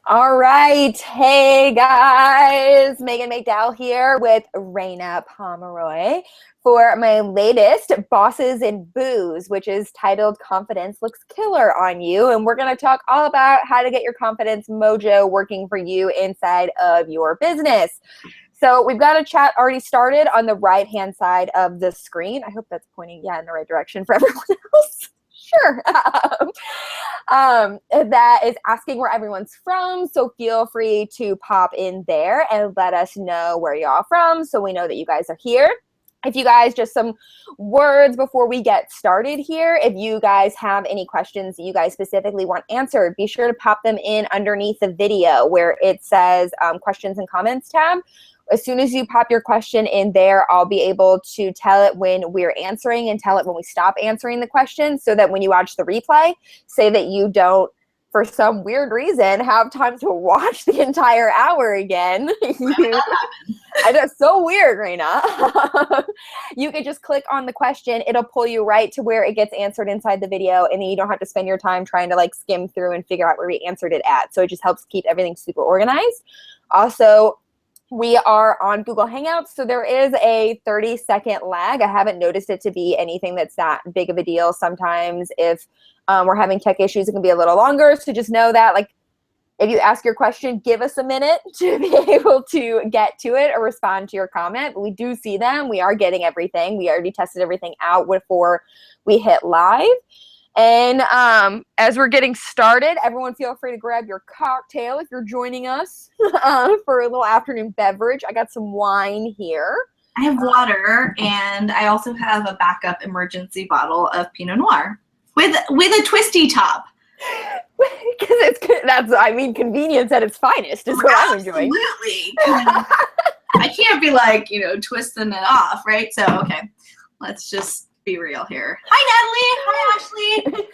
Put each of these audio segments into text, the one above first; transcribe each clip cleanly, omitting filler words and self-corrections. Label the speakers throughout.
Speaker 1: All right. Hey guys, Meghan Maydel here with Reina Pomeroy for my latest Bosses and Booze, which is titled Confidence Looks Killer on You. And we're going to talk all about how to get your confidence mojo working for you inside of your business. So we've got a chat already started on the right-hand side of the screen. I hope that's pointing, in the right direction for everyone else. Sure. That is asking where everyone's from. So feel free to pop in there and let us know where y'all from so we know that you guys are here. If you guys, just some words before we get started here. If you guys have any questions that you guys specifically want answered, be sure to pop them in underneath the video where it says questions and comments tab. As soon as you pop your question in there, I'll be able to tell it when we're answering and tell it when we stop answering the question, so that when you watch the replay, say that you don't, for some weird reason, have time to watch the entire hour again. I know, so weird, Reina. You can just click on the question. It'll pull you right to where it gets answered inside the video, and then you don't have to spend your time trying to like skim through and figure out where we answered it at. So it just helps keep everything super organized. Also, we are on Google Hangouts, so there is a 30-second lag. I haven't noticed it to be anything that's that big of a deal. Sometimes if we're having tech issues, it can be a little longer. So just know that, like, if you ask your question, give us a minute to be able to get to it or respond to your comment. But we do see them. We are getting everything. We already tested everything out before we hit live. And as we're getting started, everyone feel free to grab your cocktail if you're joining us for a little afternoon beverage. I got some wine here.
Speaker 2: I have water, and I also have a backup emergency bottle of Pinot Noir with a twisty top.
Speaker 1: Because convenience at its finest is what I'm enjoying.
Speaker 2: Absolutely. I can't be like, twisting it off, right? So, okay, let's just be real here. Hi, Natalie. Hi, Ashley.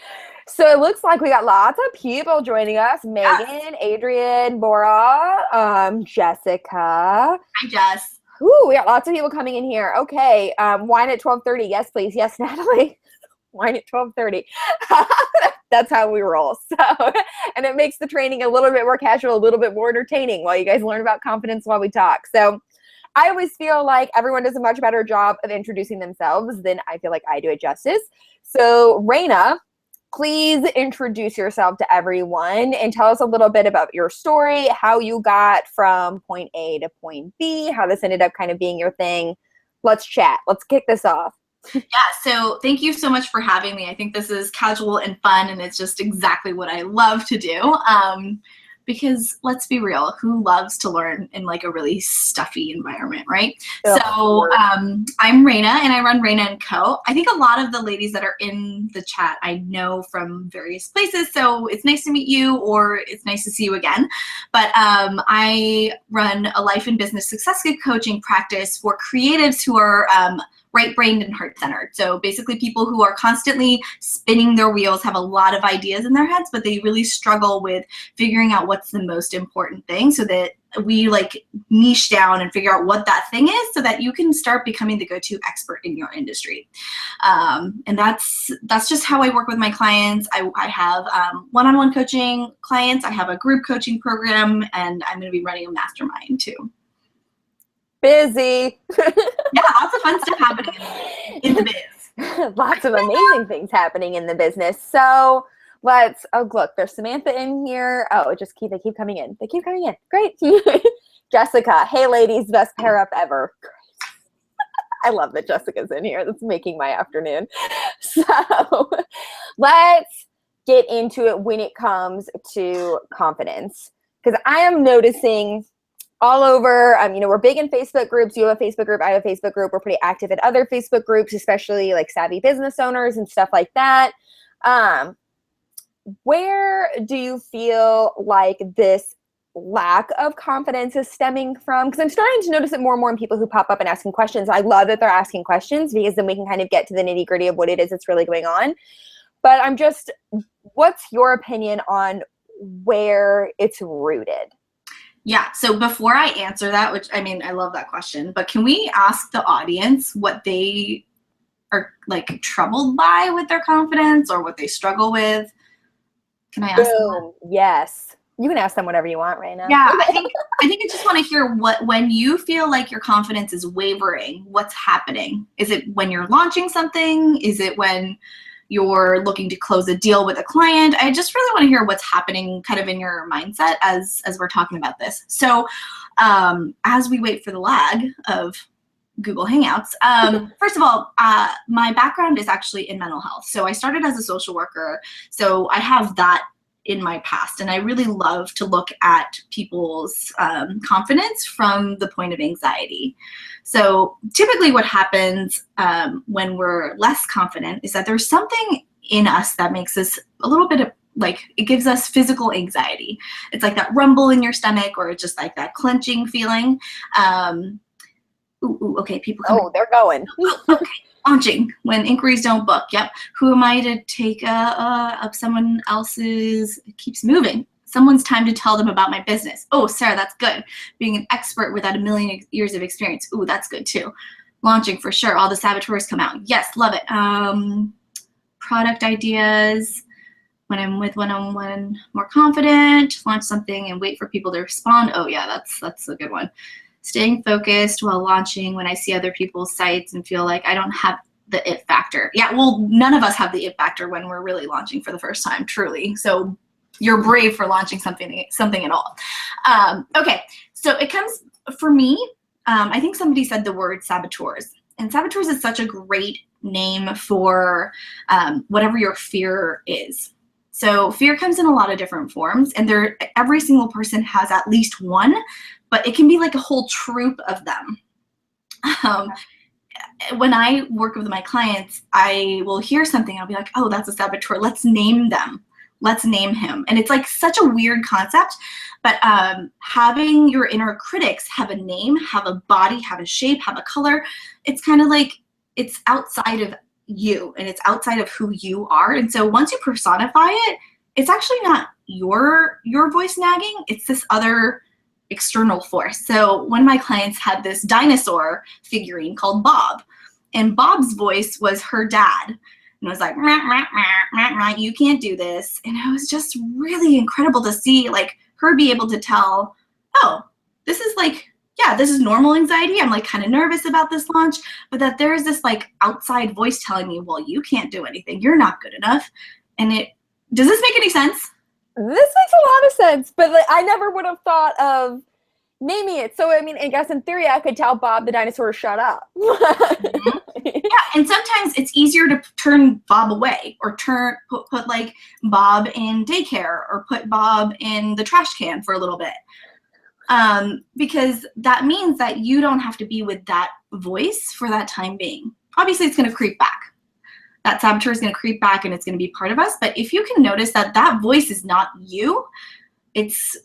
Speaker 1: So it looks like we got lots of people joining us. Megan, Adrian, Bora, Jessica.
Speaker 2: Hi, Jess.
Speaker 1: Ooh, we got lots of people coming in here. Okay, wine at 12:30. Yes, please. Yes, Natalie. Wine at 12:30. That's how we roll. So, and it makes the training a little bit more casual, a little bit more entertaining while you guys learn about confidence while we talk. So I always feel like everyone does a much better job of introducing themselves than I feel like I do it justice. So Reina, please introduce yourself to everyone and tell us a little bit about your story, how you got from point A to point B, how this ended up kind of being your thing. Let's chat. Let's kick this off.
Speaker 2: Yeah, so thank you so much for having me. I think this is casual and fun, and it's just exactly what I love to do. Because let's be real, who loves to learn in like a really stuffy environment, right? So I'm Reina, and I run Reina & Co. I think a lot of the ladies that are in the chat I know from various places, so it's nice to meet you, or it's nice to see you again. But I run a life and business success coaching practice for creatives who are right-brained and heart-centered. So basically people who are constantly spinning their wheels, have a lot of ideas in their heads, but they really struggle with figuring out what's the most important thing, so that we like niche down and figure out what that thing is, so that you can start becoming the go-to expert in your industry. And that's just how I work with my clients. I have one-on-one coaching clients. I have a group coaching program, and I'm going to be running a mastermind too.
Speaker 1: Busy.
Speaker 2: Yeah, lots of fun stuff happening in the biz.
Speaker 1: Lots of amazing things happening in the business. So let's, look, there's Samantha in here. Oh, they keep coming in. They keep coming in. Great. Jessica, hey ladies, best pair up ever. Great. I love that Jessica's in here. That's making my afternoon. So let's get into it when it comes to confidence. Because I am noticing all over, we're big in Facebook groups. You have a Facebook group, I have a Facebook group. We're pretty active in other Facebook groups, especially like savvy business owners and stuff like that. Where do you feel like this lack of confidence is stemming from? Because I'm starting to notice it more and more in people who pop up and asking questions. I love that they're asking questions, because then we can kind of get to the nitty gritty of what it is that's really going on. But what's your opinion on where it's rooted?
Speaker 2: Yeah, so before I answer that, which, I love that question, but can we ask the audience what they are like troubled by with their confidence, or what they struggle with? Can I ask them that?
Speaker 1: Yes. You can ask them whatever you want right now.
Speaker 2: Yeah, I think I just want to hear when you feel like your confidence is wavering, what's happening? Is it when you're launching something? Is it when you're looking to close a deal with a client? I just really want to hear what's happening kind of in your mindset as we're talking about this. So as we wait for the lag of Google Hangouts, first of all, my background is actually in mental health. So I started as a social worker. So I have that in my past, and I really love to look at people's confidence from the point of anxiety. So typically what happens when we're less confident is that there's something in us that makes us a little bit of, like, it gives us physical anxiety. It's like that rumble in your stomach, or just like that clenching feeling. Okay, people come.
Speaker 1: Oh, they're going.
Speaker 2: Okay. Launching, when inquiries don't book. Yep. Who am I to take up someone else's, it keeps moving. Someone's time to tell them about my business. Oh, Sarah, that's good. Being an expert without a million years of experience. Ooh, that's good too. Launching for sure. All the saboteurs come out. Yes, love it. Product ideas. When I'm with one-on-one, more confident. Launch something and wait for people to respond. Oh yeah, that's a good one. Staying focused while launching when I see other people's sites and feel like I don't have the it factor. Yeah, well, none of us have the it factor when we're really launching for the first time, truly. So you're brave for launching something at all. Okay, so it comes, for me, I think somebody said the word saboteurs. And saboteurs is such a great name for whatever your fear is. So fear comes in a lot of different forms, and every single person has at least one, but it can be like a whole troop of them. When I work with my clients, I will hear something, I'll be like, oh, that's a saboteur. Let's name them. Let's name him. And it's like such a weird concept, but having your inner critics have a name, have a body, have a shape, have a color, it's kind of like it's outside of you, and it's outside of who you are. And so once you personify it, it's actually not your voice nagging, it's this other external force. So one of my clients had this dinosaur figurine called Bob, and Bob's voice was her dad, and it was like, meh, meh, meh, meh, you can't do this. And it was just really incredible to see, like, her be able to tell, oh, this is like, yeah, this is normal anxiety. I'm like kind of nervous about this launch, but that there's this like outside voice telling me, well, you can't do anything. You're not good enough. And does this make any sense?
Speaker 1: This makes a lot of sense, but like, I never would have thought of naming it. So, I mean, I guess in theory, I could tell Bob the dinosaur to shut up.
Speaker 2: Mm-hmm. Yeah, and sometimes it's easier to turn Bob away, or put like Bob in daycare, or put Bob in the trash can for a little bit. Because that means that you don't have to be with that voice for that time being. Obviously, it's going to creep back. That saboteur is going to creep back, and it's going to be part of us. But if you can notice that that voice is not you, it's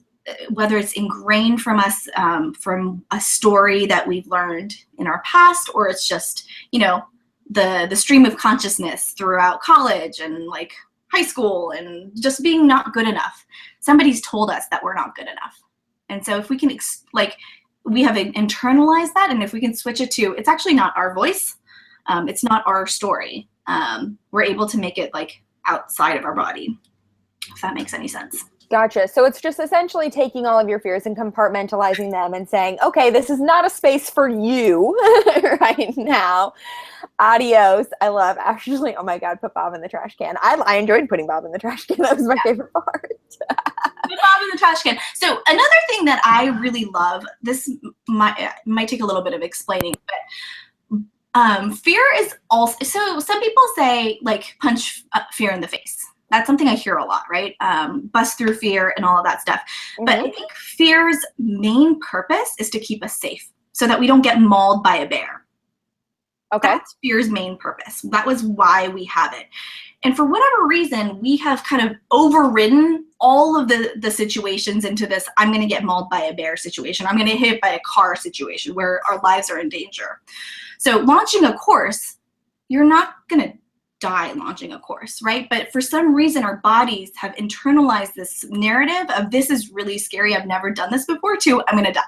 Speaker 2: whether it's ingrained from us, from a story that we've learned in our past, or it's just, you know, the stream of consciousness throughout college and like high school, and just being not good enough. Somebody's told us that we're not good enough. And so if we can, we have internalized that, and if we can switch it to, it's actually not our voice, it's not our story, we're able to make it like outside of our body, if that makes any sense.
Speaker 1: Gotcha. So it's just essentially taking all of your fears and compartmentalizing them and saying, okay, this is not a space for you right now. Adios. I love, actually, oh my God, put Bob in the trash can. I enjoyed putting Bob in the trash can. That was my favorite part.
Speaker 2: Put Bob in the trash can. So another thing that I really love, this might take a little bit of explaining, but fear is also, so some people say like punch fear in the face. That's something I hear a lot, right? Bust through fear and all of that stuff. Mm-hmm. But I think fear's main purpose is to keep us safe so that we don't get mauled by a bear. Okay. That's fear's main purpose. That was why we have it. And for whatever reason, we have kind of overridden all of the situations into this, I'm going to get mauled by a bear situation. I'm going to get hit by a car situation where our lives are in danger. So launching a course, you're not going to die launching a course, right? But for some reason, our bodies have internalized this narrative of this is really scary, I've never done this before, to I'm gonna die.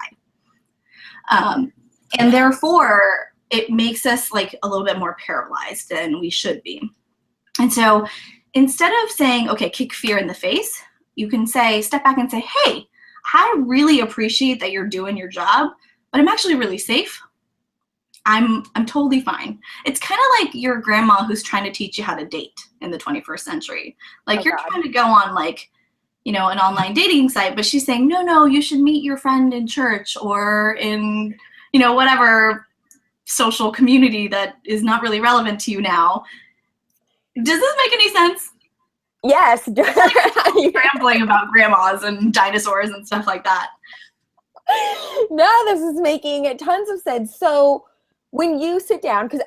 Speaker 2: And therefore, it makes us like a little bit more paralyzed than we should be. And so instead of saying, okay, kick fear in the face, you can step back and say, hey, I really appreciate that you're doing your job, but I'm actually really safe. I'm totally fine. It's kind of like your grandma who's trying to teach you how to date in the 21st century. Like you're trying to go on like, an online dating site, but she's saying, no, you should meet your friend in church or in, whatever social community that is not really relevant to you now. Does this make any sense?
Speaker 1: Yes.
Speaker 2: Rambling about grandmas and dinosaurs and stuff like that.
Speaker 1: No, this is making tons of sense. So when you sit down, because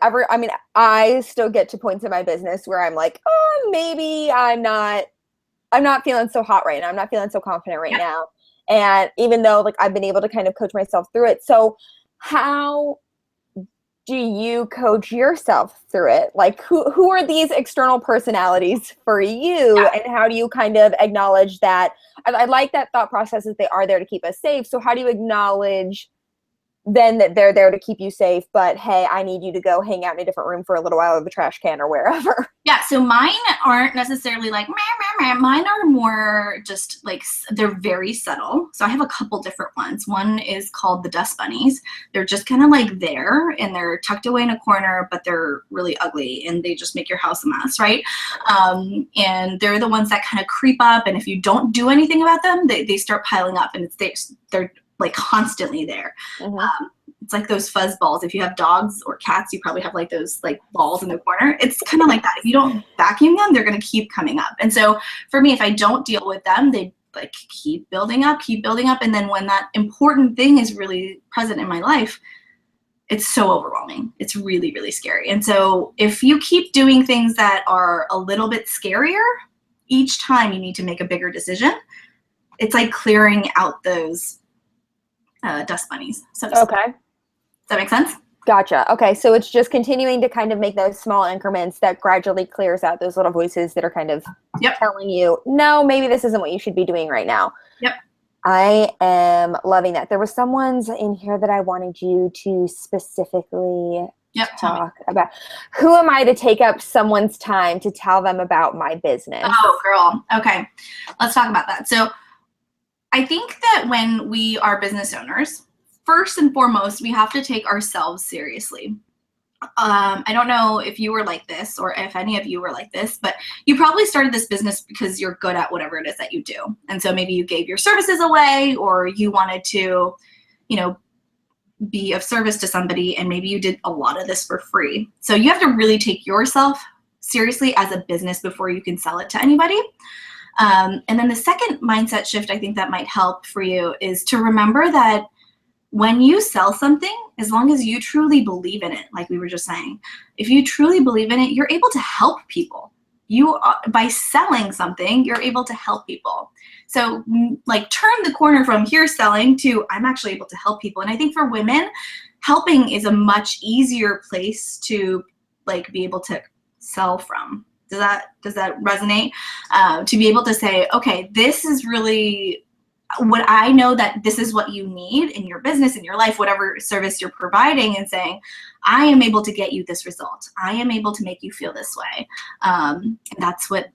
Speaker 1: I still get to points in my business where I'm like, oh, maybe I'm not feeling so hot right now. I'm not feeling so confident right now. And even though like I've been able to kind of coach myself through it. So how do you coach yourself through it? Like who are these external personalities for you? And how do you kind of acknowledge that? I like that thought process that they are there to keep us safe. So how do you acknowledge then that they're there to keep you safe, but hey, I need you to go hang out in a different room for a little while with the trash can or wherever?
Speaker 2: Yeah, so mine aren't necessarily like, meh, meh, meh. Mine are more just like, they're very subtle. So I have a couple different ones. One is called the dust bunnies. They're just kind of like there and they're tucked away in a corner, but they're really ugly and they just make your house a mess, right? And they're the ones that kind of creep up, and if you don't do anything about them, they start piling up, and they're like constantly there. It's like those fuzz balls. If you have dogs or cats, you probably have like those like balls in the corner. It's kind of like that. If you don't vacuum them, they're going to keep coming up. And so for me, if I don't deal with them, they like keep building up. And then when that important thing is really present in my life, it's so overwhelming. It's really, really scary. And so if you keep doing things that are a little bit scarier, each time you need to make a bigger decision, it's like clearing out those dust bunnies. So
Speaker 1: okay.
Speaker 2: Does that make sense?
Speaker 1: Gotcha. Okay. So it's just continuing to kind of make those small increments that gradually clears out those little voices that are kind of telling you, no, maybe this isn't what you should be doing right now.
Speaker 2: Yep.
Speaker 1: I am loving that. There was someone's in here that I wanted you to specifically talk about. Who am I to take up someone's time to tell them about my business?
Speaker 2: Oh, girl. Okay. Let's talk about that. So I think that when we are business owners, first and foremost, we have to take ourselves seriously. I don't know if you were like this or if any of you were like this, but you probably started this business because you're good at whatever it is that you do. And so maybe you gave your services away, or you wanted to, be of service to somebody, and maybe you did a lot of this for free. So you have to really take yourself seriously as a business before you can sell it to anybody. And then the second mindset shift I think that might help for you is to remember that when you sell something, as long as you truly believe in it, like we were just saying, if you truly believe in it, you're able to help people. By selling something, you're able to help people. So like turn the corner from here selling to I'm actually able to help people. And I think for women, helping is a much easier place to like be able to sell from. Does that resonate? To be able to say, okay, this is really what I know, that this is what you need in your business, in your life, whatever service you're providing, and saying, I am able to get you this result. I am able to make you feel this way. And that's what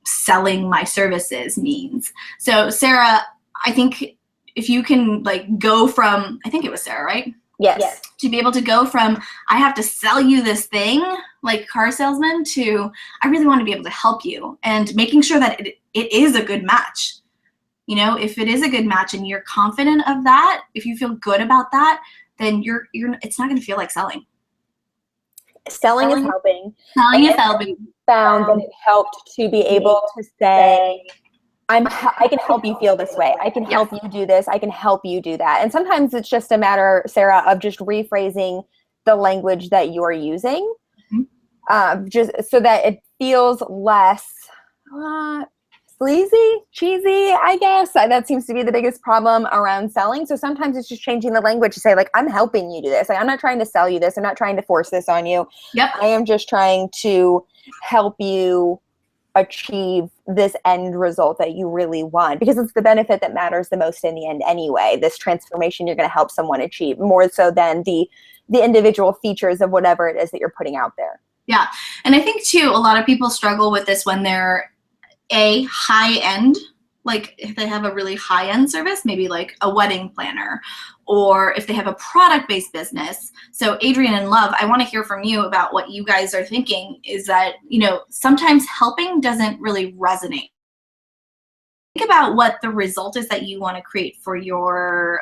Speaker 2: selling my services means. So Sarah, I think if you can like go from, I think it was Sarah, right?
Speaker 1: Yes.
Speaker 2: To be able to go from, I have to sell you this thing, like car salesman, to I really want to be able to help you, and making sure that it is a good match. If it is a good match and you're confident of that, if you feel good about that, then it's not going to feel like selling.
Speaker 1: Selling is helping.
Speaker 2: Selling is helping.
Speaker 1: Found that it helped to be able to say, I can help you feel this way. I can help you do this. I can help you do that. And sometimes it's just a matter, Sarah, of just rephrasing the language that you're using, just so that it feels less sleazy, cheesy, I guess. That seems to be the biggest problem around selling. So sometimes it's just changing the language to say, like, I'm helping you do this. Like, I'm not trying to sell you this. I'm not trying to force this on you.
Speaker 2: Yep.
Speaker 1: I am just trying to help you achieve this end result that you really want, because it's the benefit that matters the most in the end anyway. This transformation you're going to help someone achieve, more so than the individual features of whatever it is that you're putting out there.
Speaker 2: Yeah. And I think too, a lot of people struggle with this when they're high end, like if they have a really high-end service, maybe like a wedding planner, or if they have a product-based business. So Adrienne and Love, I want to hear from you about what you guys are thinking, is that, you know, sometimes helping doesn't really resonate. Think about what the result is that you want to create for your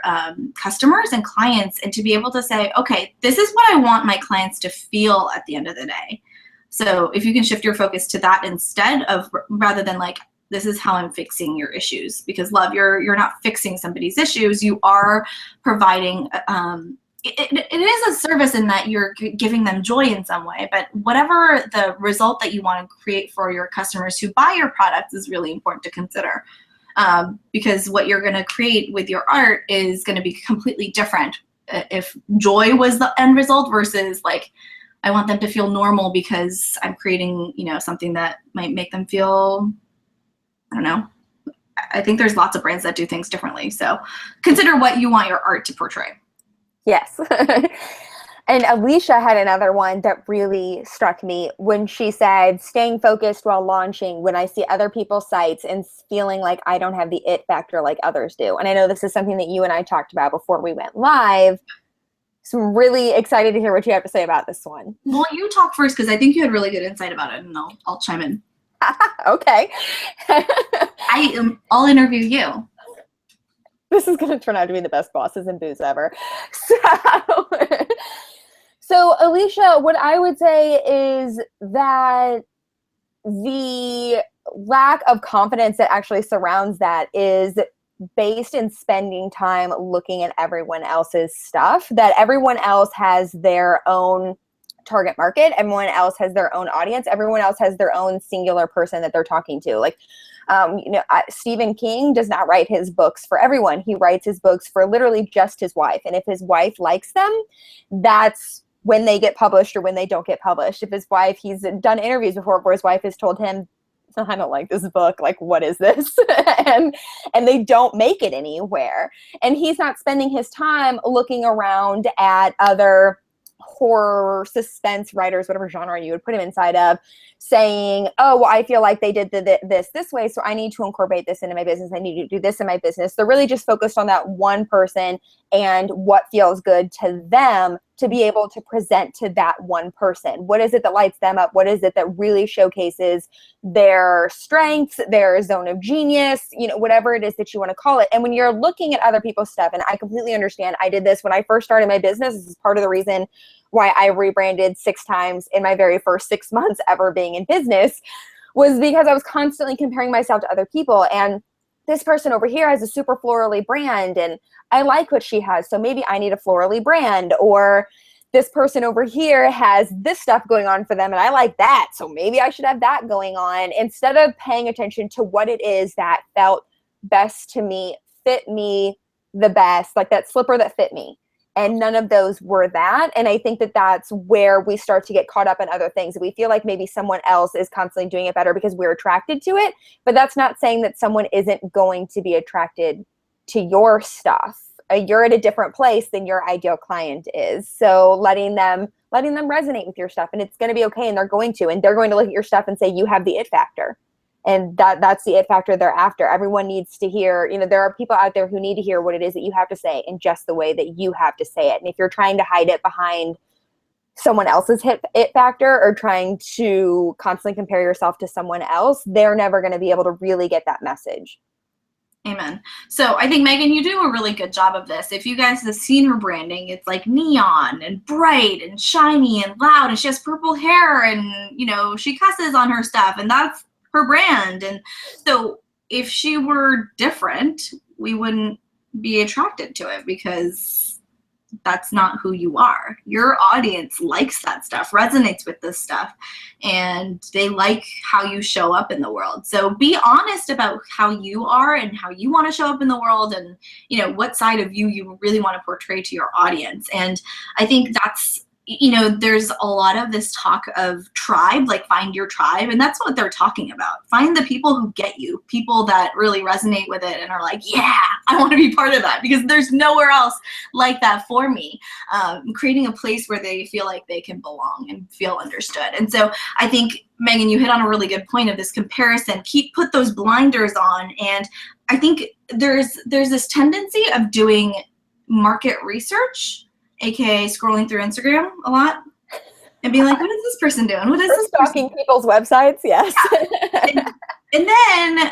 Speaker 2: customers and clients, and to be able to say, okay, this is what I want my clients to feel at the end of the day. So if you can shift your focus to that instead of, rather than like, this is how I'm fixing your issues, because Love, you're not fixing somebody's issues. You are providing, it is a service in that you're giving them joy in some way, but whatever the result that you want to create for your customers who buy your products is really important to consider. Because what you're going to create with your art is going to be completely different if joy was the end result versus like, I want them to feel normal because I'm creating, you know, something that might make them feel, I don't know. I think there's lots of brands that do things differently. So consider what you want your art to portray.
Speaker 1: Yes. And Alicia had another one that really struck me when she said, staying focused while launching when I see other people's sites and feeling like I don't have the it factor like others do. And I know this is something that you and I talked about before we went live. So I'm really excited to hear what you have to say about this one.
Speaker 2: Well, you talk first because I think you had really good insight about it, and I'll chime in.
Speaker 1: Okay.
Speaker 2: I'll interview you.
Speaker 1: This is going to turn out to be the best Bosses and Booze ever. So Alicia, what I would say is that the lack of confidence that actually surrounds that is based in spending time looking at everyone else's stuff, that everyone else has their own target market, everyone else has their own audience, everyone else has their own singular person that they're talking to. Like, you know, Stephen King does not write his books for everyone. He writes his books for literally just his wife. And if his wife likes them, that's when they get published or when they don't get published. If his wife, he's done interviews before where his wife has told him, I don't like this book, like, what is this? and they don't make it anywhere. And he's not spending his time looking around at other horror, suspense writers, whatever genre you would put him inside of, saying, oh, well, I feel like they did this way, so I need to incorporate this into my business. I need to do this in my business. They're really just focused on that one person and what feels good to them to be able to present to that one person. What is it that lights them up? What is it that really showcases their strengths, their zone of genius, you know, whatever it is that you want to call it. And when you're looking at other people's stuff, and I completely understand, I did this when I first started my business. This is part of the reason why I rebranded 6 times in my very first 6 months ever being in business, was because I was constantly comparing myself to other people. And this person over here has a super florally brand and I like what she has, so maybe I need a florally brand. Or this person over here has this stuff going on for them and I like that, so maybe I should have that going on. Instead of paying attention to what it is that felt best to me, fit me the best, like that slipper that fit me. And none of those were that. And I think that that's where we start to get caught up in other things. We feel like maybe someone else is constantly doing it better because we're attracted to it. But that's not saying that someone isn't going to be attracted to your stuff. You're at a different place than your ideal client is. So letting them resonate with your stuff, and it's going to be okay. And they're going to look at your stuff and say, you have the it factor. And that's the it factor they're after. Everyone needs to hear, you know, there are people out there who need to hear what it is that you have to say in just the way that you have to say it. And if you're trying to hide it behind someone else's it factor or trying to constantly compare yourself to someone else, they're never going to be able to really get that message.
Speaker 2: Amen. So I think, Megan, you do a really good job of this. If you guys have seen her branding, it's like neon and bright and shiny and loud, and she has purple hair, and, you know, she cusses on her stuff, and that's her brand. And so if she were different, we wouldn't be attracted to it because that's not who you are. Your audience likes that stuff, resonates with this stuff, and they like how you show up in the world. So be honest about how you are and how you want to show up in the world, and, you know, what side of you really want to portray to your audience. And I think that's, you know, there's a lot of this talk of tribe, like find your tribe, and that's what they're talking about. Find the people who get you, people that really resonate with it and are like, yeah, I want to be part of that, because there's nowhere else like that for me. Creating a place where they feel like they can belong and feel understood. And so I think Megan, you hit on a really good point of this comparison. Put those blinders on. And I think there's this tendency of doing market research, aka scrolling through Instagram a lot and being like, what is this person doing? What is this
Speaker 1: stalking people's websites? Yes.
Speaker 2: Yeah. And then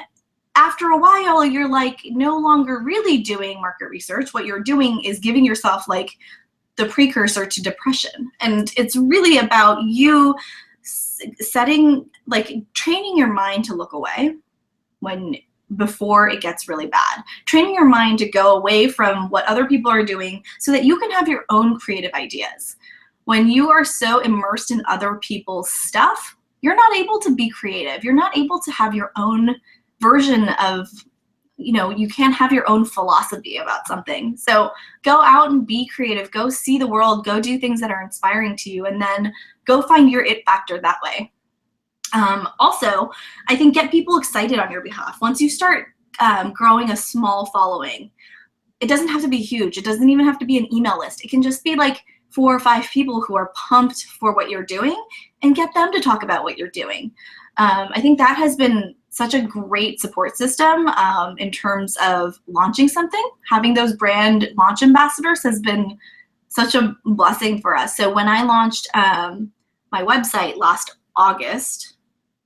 Speaker 2: after a while, you're like no longer really doing market research. What you're doing is giving yourself like the precursor to depression. And it's really about you setting, like training your mind to look away before it gets really bad. Training your mind to go away from what other people are doing so that you can have your own creative ideas. When you are so immersed in other people's stuff, you're not able to be creative. You're not able to have your own version of, you can't have your own philosophy about something. So go out and be creative. Go see the world. Go do things that are inspiring to you, and then go find your it factor that way. Also, I think get people excited on your behalf. Once you start growing a small following, it doesn't have to be huge. It doesn't even have to be an email list. It can just be like 4 or 5 people who are pumped for what you're doing, and get them to talk about what you're doing. I think that has been such a great support system in terms of launching something. Having those brand launch ambassadors has been such a blessing for us. So when I launched my website last August,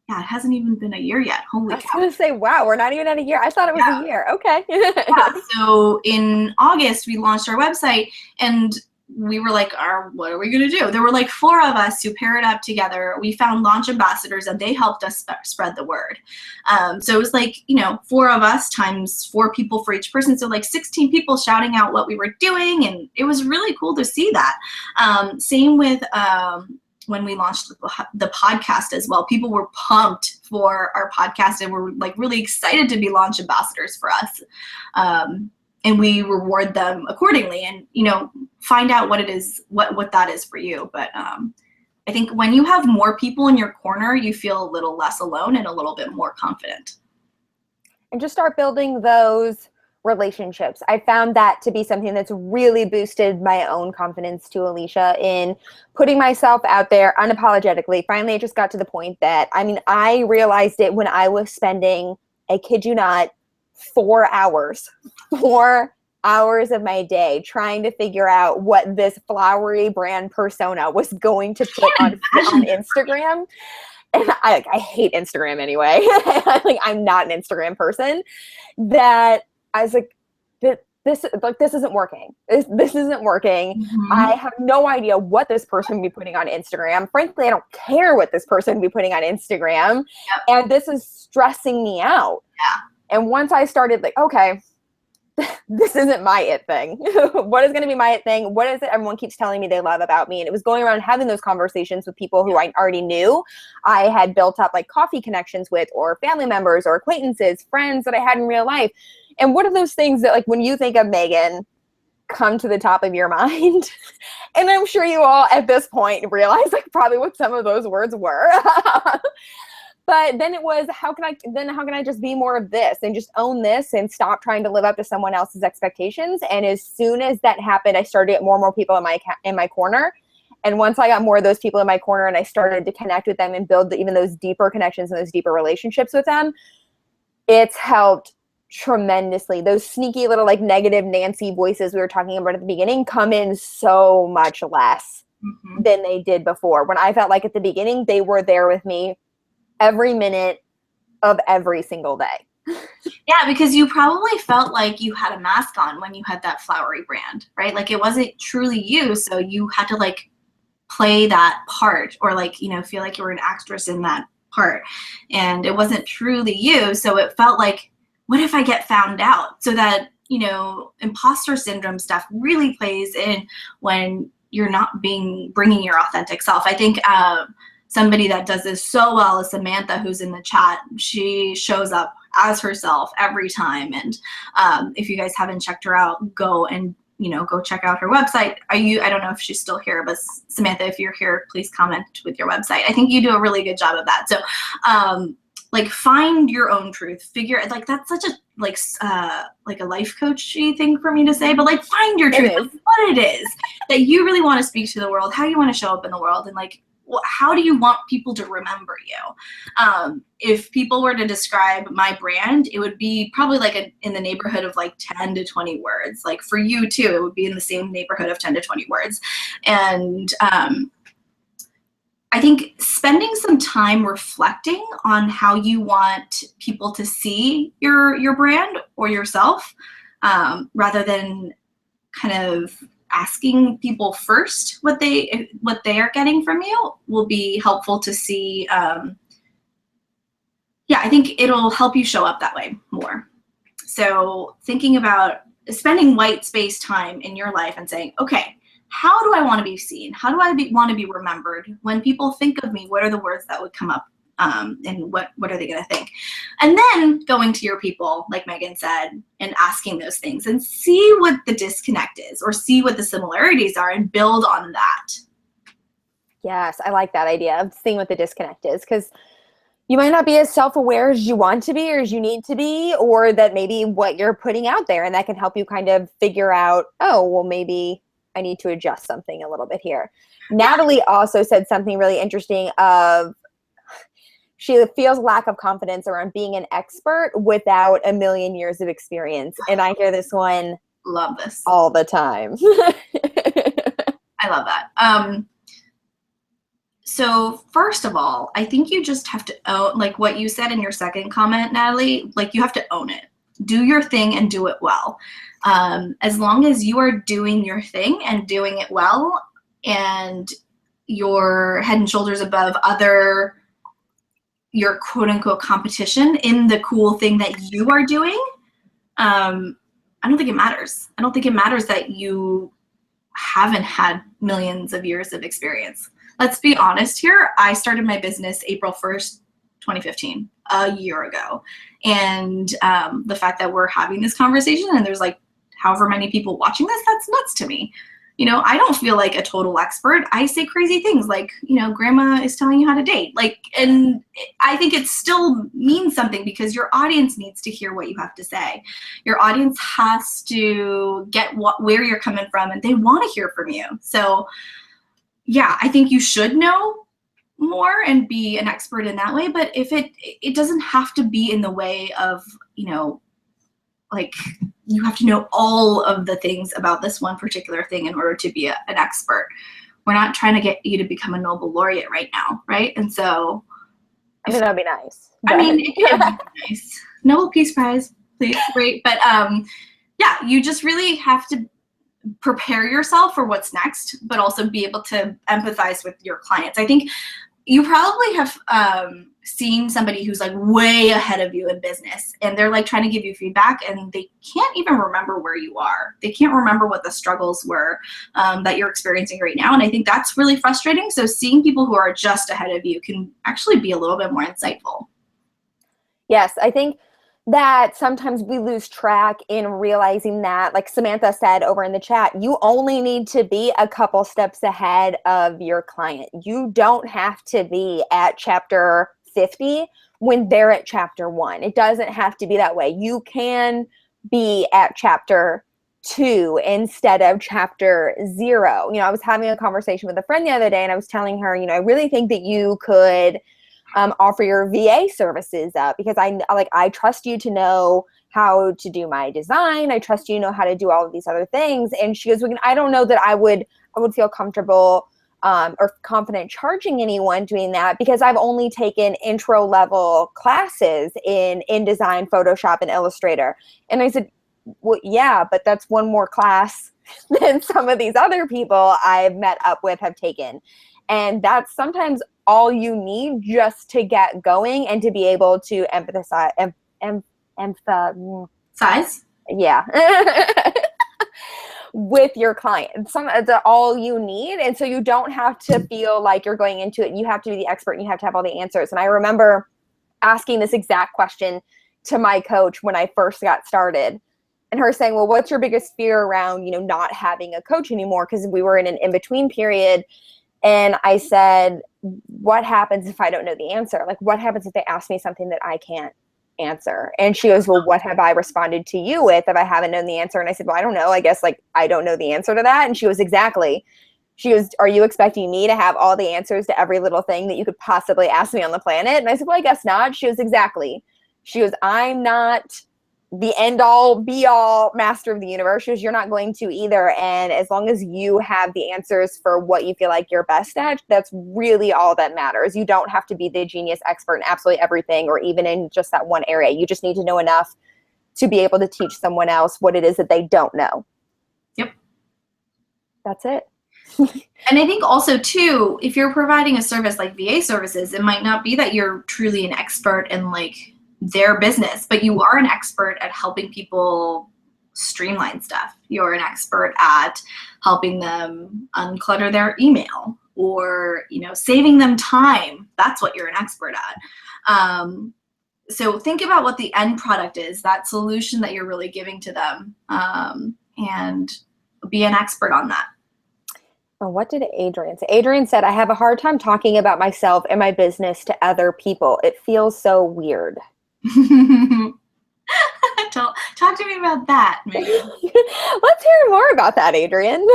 Speaker 2: yeah, it hasn't even been a year yet. Holy cow.
Speaker 1: I was going to say, wow, we're not even at a year. I thought it was a year. Okay.
Speaker 2: Yeah, so in August, we launched our website, and we were like, what are we going to do? There were like 4 of us who paired up together. We found launch ambassadors, and they helped us spread the word. So it was like, 4 of us times 4 people for each person. So like 16 people shouting out what we were doing. And it was really cool to see that. Same with when we launched the podcast as well. People were pumped for our podcast and were like really excited to be launch ambassadors for us. And we reward them accordingly, and find out what it is, what that is for you. But I think when you have more people in your corner, you feel a little less alone and a little bit more confident.
Speaker 1: And just start building those relationships. I found that to be something that's really boosted my own confidence too, Alicia, in putting myself out there unapologetically. Finally, it just got to the point that, I realized it when I was spending, I kid you not, 4 hours of my day trying to figure out what this flowery brand persona was going to put on Instagram. And I hate Instagram anyway. I'm not an Instagram person. That I was like, this isn't working. This isn't working.
Speaker 2: Mm-hmm.
Speaker 1: I have no idea what this person would be putting on Instagram. Frankly, I don't care what this person would be putting on Instagram.
Speaker 2: Yep.
Speaker 1: And this is stressing me out.
Speaker 2: Yeah.
Speaker 1: And once I started okay, this isn't my it thing. What is going to be my it thing? What is it everyone keeps telling me they love about me? And it was going around having those conversations with people who I already knew. I had built up like coffee connections with, or family members or acquaintances, friends that I had in real life. And what are those things that, like, when you think of Megan, come to the top of your mind? And I'm sure you all at this point realize probably what some of those words were. But then it was, how can I just be more of this and just own this and stop trying to live up to someone else's expectations? And as soon as that happened, I started to get more and more people in my corner. And once I got more of those people in my corner and I started to connect with them and build even those deeper connections and those deeper relationships with them, it's helped tremendously. Those sneaky little negative Nancy voices we were talking about at the beginning come in so much less than they did before. When I felt like at the beginning, they were there with me every minute of every single day.
Speaker 2: Yeah, because you probably felt like you had a mask on when you had that flowery brand, right? Like it wasn't truly you, so you had to play that part, or feel like you were an actress in that part, and it wasn't truly you. So it felt like, what if I get found out? So that imposter syndrome stuff really plays in when you're not bringing your authentic self. I think somebody that does this so well is Samantha, who's in the chat. She shows up as herself every time. And if you guys haven't checked her out, go check out her website. I don't know if she's still here, but Samantha, if you're here, please comment with your website. I think you do a really good job of that. So find your own truth, figure, that's such a a life coachy thing for me to say, but find your truth, what it is that you really want to speak to the world, how you want to show up in the world, and how do you want people to remember you? If people were to describe my brand, it would be probably like in the neighborhood of like 10 to 20 words. Like for you too, it would be in the same neighborhood of 10 to 20 words. And I think spending some time reflecting on how you want people to see your brand or yourself, rather than kind of asking people first what they are getting from you, will be helpful to see. Yeah, I think it'll help you show up that way more. So thinking about spending white space time in your life and saying, okay, how do I want to be seen? How do I want to be remembered? When people think of me, what are the words that would come up? And what are they going to think? And then going to your people, like Meghan said, and asking those things and see what the disconnect is, or see what the similarities are, and build on that.
Speaker 1: Yes, I like that idea of seeing what the disconnect is, because you might not be as self-aware as you want to be or as you need to be, or that maybe what you're putting out there, and that can help you kind of figure out, oh, well, maybe I need to adjust something a little bit here. Natalie also said something really interesting of, she feels lack of confidence around being an expert without a million years of experience. And I hear this one
Speaker 2: Love this
Speaker 1: all the time.
Speaker 2: I love that. So first of all, I think you just have to own, like what you said in your second comment, Natalie, like you have to own it. Do your thing and do it well. As long as you are doing your thing and doing it well, and you're head and shoulders above your quote unquote competition in the cool thing that you are doing, I don't think it matters. I don't think it matters that you haven't had millions of years of experience. Let's be honest here. I started my business April 1st, 2015, a year ago. And the fact that we're having this conversation and there's like however many people watching this, that's nuts to me. You know, I don't feel like a total expert. I say crazy things like, you know, grandma is telling you how to date. Like, and I think it still means something because your audience needs to hear what you have to say. Your audience has to get where you're coming from, and they want to hear from you. So yeah, I think you should know more and be an expert in that way. But if it doesn't have to be in the way of, you know, like you have to know all of the things about this one particular thing in order to be an expert. We're not trying to get you to become a Nobel laureate right now, right? And so,
Speaker 1: I mean, that'd be nice.
Speaker 2: I mean, it can be nice. Nobel Peace Prize, please, great. But yeah, you just really have to prepare yourself for what's next, but also be able to empathize with your clients. I think you probably have seen somebody who's like way ahead of you in business, and they're like trying to give you feedback, and they can't even remember where you are. They can't remember what the struggles were that you're experiencing right now. And I think that's really frustrating. So seeing people who are just ahead of you can actually be a little bit more insightful.
Speaker 1: Yes, I think that sometimes we lose track in realizing that, like Samantha said over in the chat, you only need to be a couple steps ahead of your client. You don't have to be at chapter 50 when they're at chapter 1. It doesn't have to be that way. You can be at chapter 2 instead of chapter 0. You know, I was having a conversation with a friend the other day, and I was telling her, you know, I really think that you could offer your VA services up, because I trust you to know how to do my design. I trust you to know how to do all of these other things. And she goes, I don't know that I would feel comfortable or confident charging anyone doing that, because I've only taken intro level classes in InDesign, Photoshop, and Illustrator. And I said, well, yeah, but that's one more class than some of these other people I've met up with have taken. And that's sometimes all you need just to get going and to be able to empathize.
Speaker 2: Size?
Speaker 1: Yeah. With your client. That's all you need. And so you don't have to feel like you're going into it. You have to be the expert and you have to have all the answers. And I remember asking this exact question to my coach when I first got started, and her saying, well, what's your biggest fear around, you know, not having a coach anymore? Because we were in an in-between period. And I said, what happens if I don't know the answer? Like, what happens if they ask me something that I can't answer? And she goes, well, what have I responded to you with if I haven't known the answer? And I said, well, I don't know. I guess like I don't know the answer to that. And she goes, exactly. She goes, are you expecting me to have all the answers to every little thing that you could possibly ask me on the planet? And I said, well, I guess not. She goes, exactly. She goes, I'm not the end all be all master of the universe. She goes, you're not going to either. And as long as you have the answers for what you feel like you're best at, that's really all that matters. You don't have to be the genius expert in absolutely everything, or even in just that one area. You just need to know enough to be able to teach someone else what it is that they don't know.
Speaker 2: Yep.
Speaker 1: That's it.
Speaker 2: And I think also too, if you're providing a service like VA services, it might not be that you're truly an expert in like their business, but you are an expert at helping people streamline stuff. You're an expert at helping them unclutter their email, or, you know, saving them time. That's what you're an expert at. So think about what the end product is, that solution that you're really giving to them, and be an expert on that.
Speaker 1: Oh, what did Adrian say? Adrian said, I have a hard time talking about myself and my business to other people. It feels so weird.
Speaker 2: Talk to me about that, Megan.
Speaker 1: Let's hear more about that, Adrian.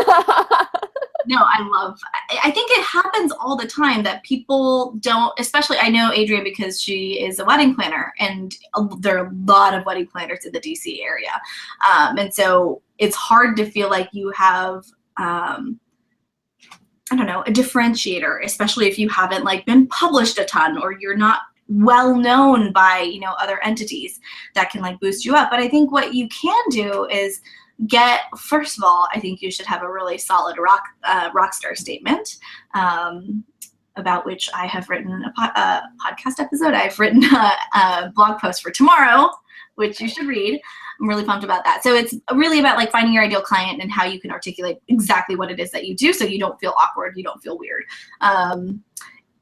Speaker 2: No, I think it happens all the time that people don't, especially I know Adrian because she is a wedding planner, and there are a lot of wedding planners in the DC area. And so it's hard to feel like you have, I don't know, a differentiator, especially if you haven't like been published a ton, or you're not well known by, you know, other entities that can like boost you up. But I think what you can do is first of all, I think you should have a really solid rock star statement, about which I have written a podcast episode. I've written a blog post for tomorrow, which you should read. I'm really pumped about that. So it's really about like finding your ideal client and how you can articulate exactly what it is that you do, so you don't feel awkward, you don't feel weird. And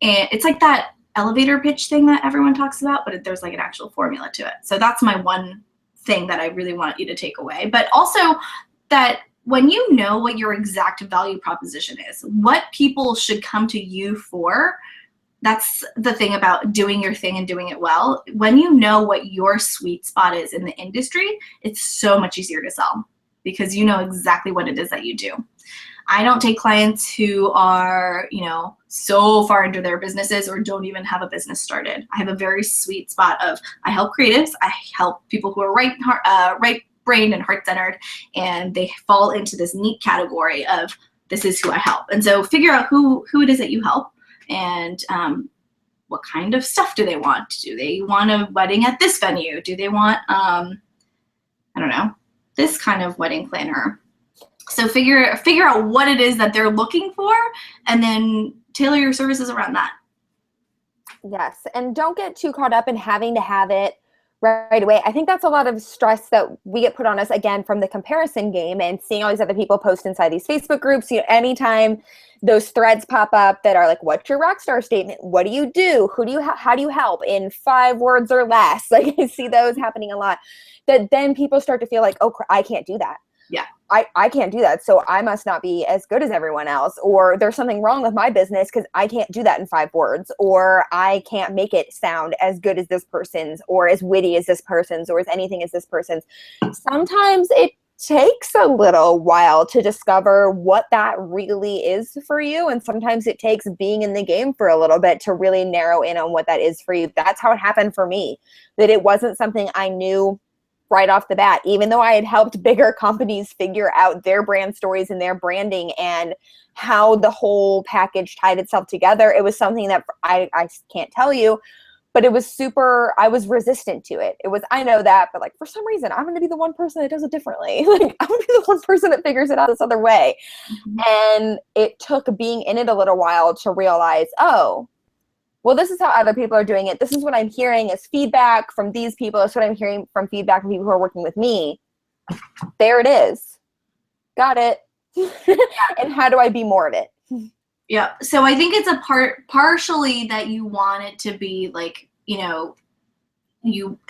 Speaker 2: it's like that elevator pitch thing that everyone talks about, but there's like an actual formula to it. So that's my one thing that I really want you to take away. But also that when you know what your exact value proposition is, what people should come to you for, that's the thing about doing your thing and doing it well. When you know what your sweet spot is in the industry, it's so much easier to sell because you know exactly what it is that you do. I don't take clients who are, you know, so far into their businesses or don't even have a business started. I have a very sweet spot of, I help creatives, I help people who are right-brained and heart-centered, and they fall into this neat category of, this is who I help. And so figure out who it is that you help, and what kind of stuff do they want? Do they want a wedding at this venue? Do they want, I don't know, this kind of wedding planner? So figure out what it is that they're looking for, and then tailor your services around that.
Speaker 1: Yes, and don't get too caught up in having to have it right away. I think that's a lot of stress that we get put on us, again, from the comparison game and seeing all these other people post inside these Facebook groups. You know, anytime those threads pop up that are like, what's your rockstar statement? What do you do? How do you help in 5 words or less? Like, I see those happening a lot, that then people start to feel like, oh, I can't do that.
Speaker 2: Yeah.
Speaker 1: I can't do that, so I must not be as good as everyone else, or there's something wrong with my business because I can't do that in 5 words, or I can't make it sound as good as this person's, or as witty as this person's, or as anything as this person's. Sometimes it takes a little while to discover what that really is for you, and sometimes it takes being in the game for a little bit to really narrow in on what that is for you. That's how it happened for me, that it wasn't something I knew right off the bat, even though I had helped bigger companies figure out their brand stories and their branding and how the whole package tied itself together. It was something that I can't tell you, but it was super, I was resistant to it. It was, I know that, but like, for some reason, I'm going to be the one person that does it differently. Like, I'm going to be the one person that figures it out this other way. Mm-hmm. And it took being in it a little while to realize, oh, well, this is how other people are doing it. This is what I'm hearing as feedback from these people. That's what I'm hearing from feedback from people who are working with me. There it is. Got it. And how do I be more of it?
Speaker 2: Yeah. So I think it's partially that you want it to be like, you know,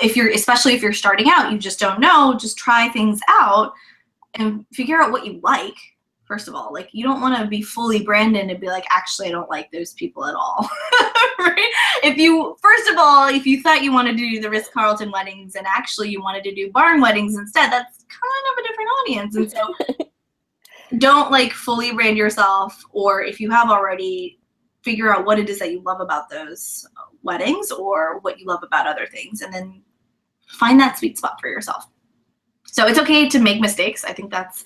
Speaker 2: especially if you're starting out, you just don't know, just try things out and figure out what you like. First of all, like, you don't want to be fully branded and be like, actually, I don't like those people at all. Right? First of all, if you thought you wanted to do the Ritz-Carlton weddings and actually you wanted to do barn weddings instead, that's kind of a different audience. And so don't like fully brand yourself, or if you have already, figure out what it is that you love about those weddings or what you love about other things, and then find that sweet spot for yourself. So it's okay to make mistakes. I think that's,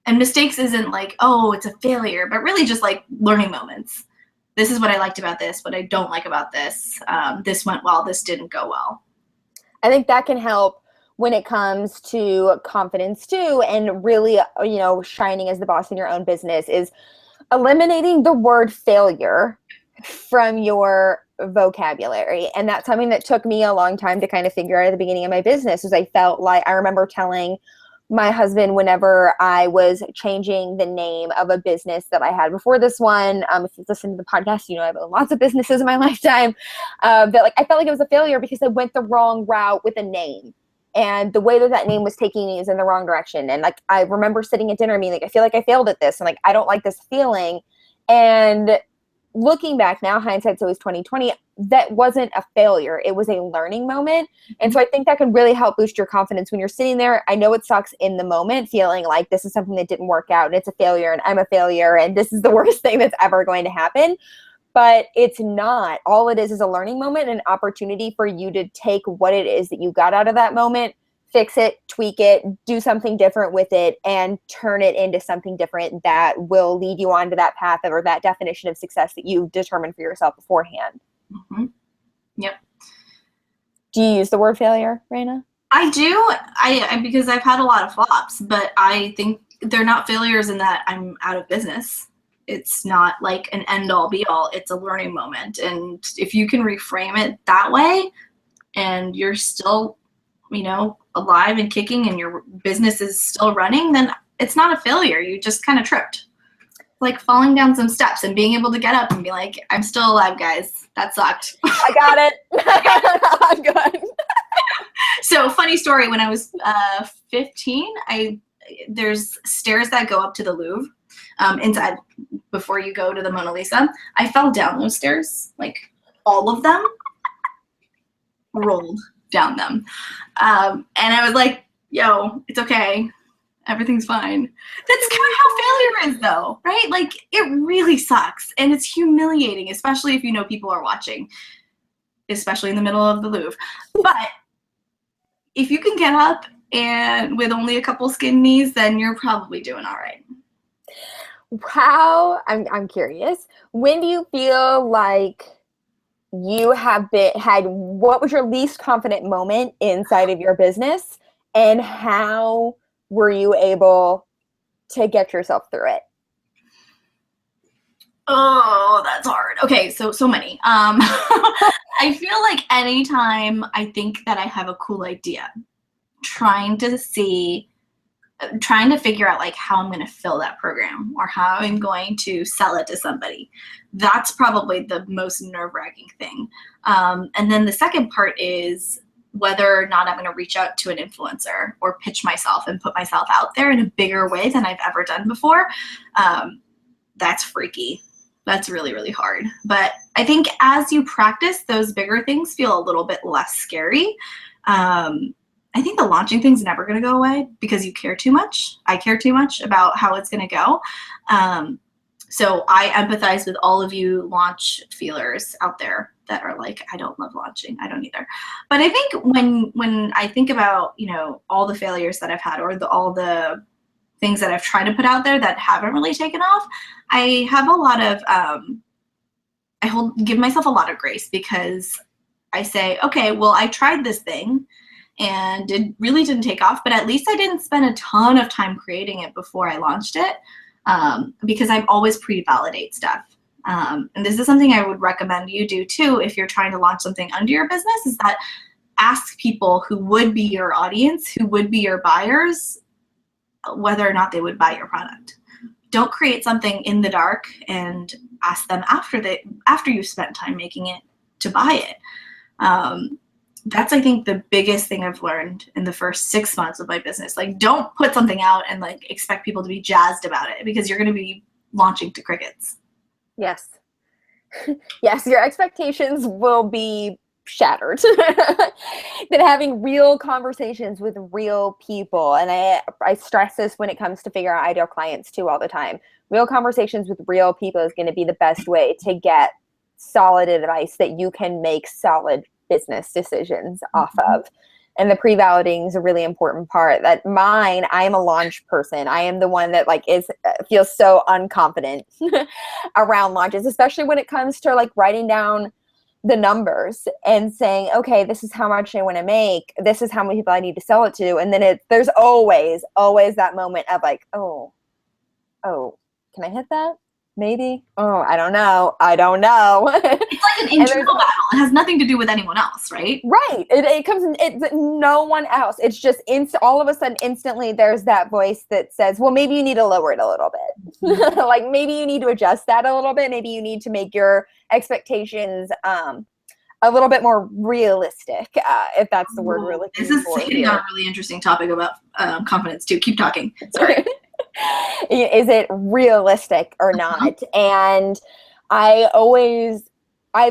Speaker 2: and mistakes isn't like, oh, it's a failure, but really just like learning moments. This is what I liked about this, what I don't like about this. This went well, this didn't go well.
Speaker 1: I think that can help when it comes to confidence too, and really, shining as the boss in your own business, is eliminating the word failure from your vocabulary. And that's something that took me a long time to kind of figure out at the beginning of my business, was I felt like, I remember telling my husband whenever I was changing the name of a business that I had before this one, if you've listened to the podcast, I've owned lots of businesses in my lifetime, that like I felt like it was a failure because I went the wrong route with a name. And the way that name was taking me is in the wrong direction. And like, I remember sitting at dinner and being like, I feel like I failed at this. And like, I don't like this feeling. And looking back now, hindsight's always 20/20. That wasn't a failure. It was a learning moment. And so I think that can really help boost your confidence when you're sitting there. I know it sucks in the moment, feeling like this is something that didn't work out and it's a failure and I'm a failure and this is the worst thing that's ever going to happen. But it's not. All it is a learning moment, an opportunity for you to take what it is that you got out of that moment, fix it, tweak it, do something different with it, and turn it into something different that will lead you onto that path or that definition of success that you determined for yourself beforehand.
Speaker 2: Mm-hmm. Yep.
Speaker 1: Do you use the word failure, Reina?
Speaker 2: I do. I because I've had a lot of flops, but I think they're not failures in that I'm out of business. It's not like an end all be all. It's a learning moment. And if you can reframe it that way and you're still, alive and kicking and your business is still running, then it's not a failure. You just kind of tripped. Like falling down some steps and being able to get up and be like, I'm still alive, guys. That sucked.
Speaker 1: I got it. I'm good.
Speaker 2: So funny story, when I was 15, there's stairs that go up to the Louvre. Inside, before you go to the Mona Lisa, I fell down those stairs, like all of them, rolled down them. And I was like, yo, it's okay. Everything's fine. That's kind of how failure is though, right? Like it really sucks and it's humiliating, especially if people are watching, especially in the middle of the Louvre. But if you can get up and with only a couple skin knees, then you're probably doing all right.
Speaker 1: I'm curious, when do you feel like you have had what was your least confident moment inside of your business, and how were you able to get yourself through it?
Speaker 2: Oh, that's hard. Okay, so many. I feel like anytime I think that I have a cool idea, trying to figure out like how I'm going to fill that program or how I'm going to sell it to somebody. That's probably the most nerve-wracking thing. And then the second part is whether or not I'm going to reach out to an influencer or pitch myself and put myself out there in a bigger way than I've ever done before. That's freaky. That's really, really hard. But I think as you practice, those bigger things feel a little bit less scary. I think the launching thing's never going to go away because you care too much. I care too much about how it's going to go. So I empathize with all of you launch feelers out there that are like, I don't love launching. I don't either. But I think when I think about, all the failures that I've had or all the things that I've tried to put out there that haven't really taken off, I have a lot of, give myself a lot of grace because I say, okay, well, I tried this thing and it really didn't take off, but at least I didn't spend a ton of time creating it before I launched it, because I always pre-validate stuff. And this is something I would recommend you do too if you're trying to launch something under your business, is that ask people who would be your audience, who would be your buyers, whether or not they would buy your product. Don't create something in the dark and ask them after you've spent time making it to buy it. That's, I think, the biggest thing I've learned in the first 6 months of my business. Like, don't put something out and like expect people to be jazzed about it, because you're going to be launching to crickets.
Speaker 1: Yes. Yes, your expectations will be shattered. Than having real conversations with real people. And I stress this when it comes to figure out ideal clients too all the time. Real conversations with real people is going to be the best way to get solid advice that you can make solid business decisions off of. And the pre-validating is a really important part. That I am a launch person. I am the one that like feels so unconfident around launches, especially when it comes to like writing down the numbers and saying, okay, this is how much I want to make. This is how many people I need to sell it to. And then there's always that moment of like, oh, can I hit that? Maybe. Oh, I don't know.
Speaker 2: It's like an internal battle. It has nothing to do with anyone else, right?
Speaker 1: Right. It comes in, it's no one else. It's just all of a sudden, instantly, there's that voice that says, well, maybe you need to lower it a little bit. Like maybe you need to adjust that a little bit. Maybe you need to make your expectations a little bit more realistic, if that's the word we're looking for.
Speaker 2: This is hitting on a really interesting topic about confidence too. Keep talking. Sorry.
Speaker 1: Is it realistic or not? And I've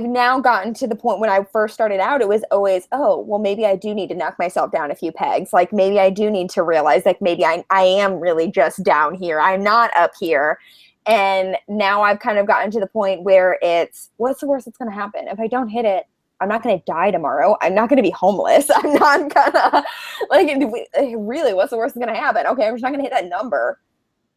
Speaker 1: now gotten to the point when I first started out, it was always, oh, well, maybe I do need to knock myself down a few pegs. Like maybe I do need to realize like maybe I am really just down here. I'm not up here. And now I've kind of gotten to the point where it's, what's the worst that's going to happen? If I don't hit it, I'm not going to die tomorrow. I'm not going to be homeless. I'm not going to, like, really, what's the worst that's going to happen? Okay, I'm just not going to hit that number.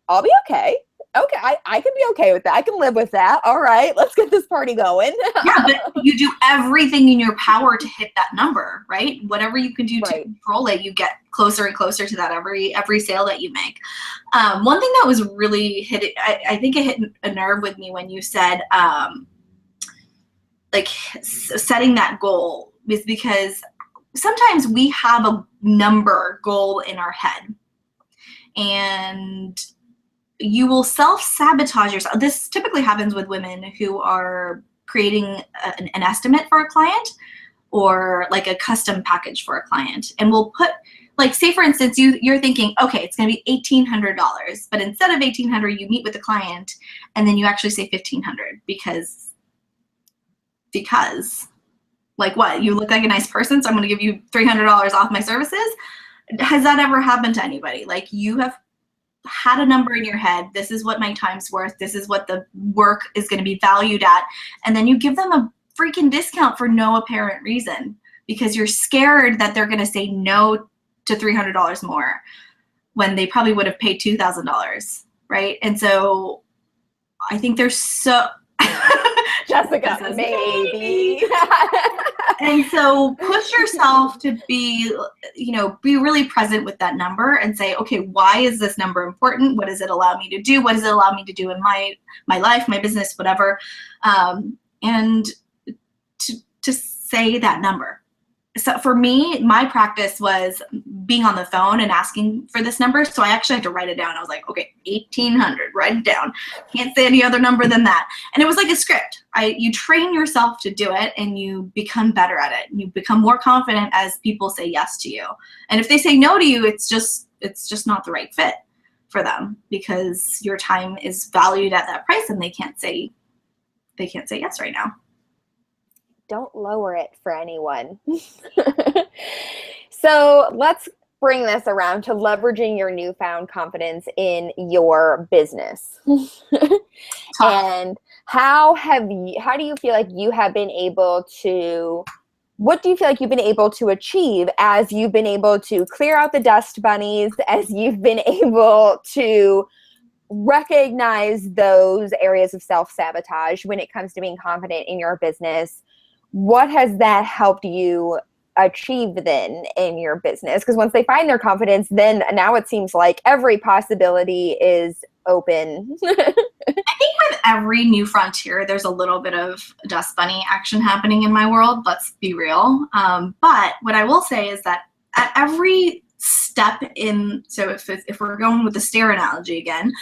Speaker 1: I'll be okay. Okay, I can be okay with that. I can live with that. All right, let's get this party going.
Speaker 2: Yeah, but you do everything in your power to hit that number, right? Whatever you can do to control it, you get closer and closer to that every sale that you make. One thing that was really I think it hit a nerve with me when you said, like setting that goal, is because sometimes we have a number goal in our head, and you will self-sabotage yourself. This typically happens with women who are creating an estimate for a client or like a custom package for a client. And we'll put, like, say for instance, you're thinking, okay, it's gonna be $1,800, but instead of $1,800, you meet with the client and then you actually say $1,500 because like what? You look like a nice person, so I'm gonna give you $300 off my services? Has that ever happened to anybody? Like you have had a number in your head, this is what my time's worth, this is what the work is going to be valued at, and then you give them a freaking discount for no apparent reason because you're scared that they're going to say no to $300 more when they probably would have paid $2,000, right? And so I think there's so
Speaker 1: Jessica, maybe.
Speaker 2: And so push yourself to be really present with that number and say, okay, why is this number important? What does it allow me to do? What does it allow me to do in my life, my business, whatever? And to say that number. So for me, my practice was being on the phone and asking for this number. So I actually had to write it down. I was like, okay, 1,800, write it down. Can't say any other number than that. And it was like a script. You train yourself to do it and you become better at it. And you become more confident as people say yes to you. And if they say no to you, it's just not the right fit for them because your time is valued at that price and they can't say yes right now.
Speaker 1: Don't lower it for anyone. So let's bring this around to leveraging your newfound confidence in your business. And how do you feel like you have been able to, what do you feel like you've been able to achieve as you've been able to clear out the dust bunnies, as you've been able to recognize those areas of self-sabotage when it comes to being confident in your business? What has that helped you achieve then in your business? Because once they find their confidence, then now it seems like every possibility is open.
Speaker 2: I think with every new frontier, there's a little bit of dust bunny action happening in my world. Let's be real. But what I will say is that at every step in, so if we're going with the stair analogy again,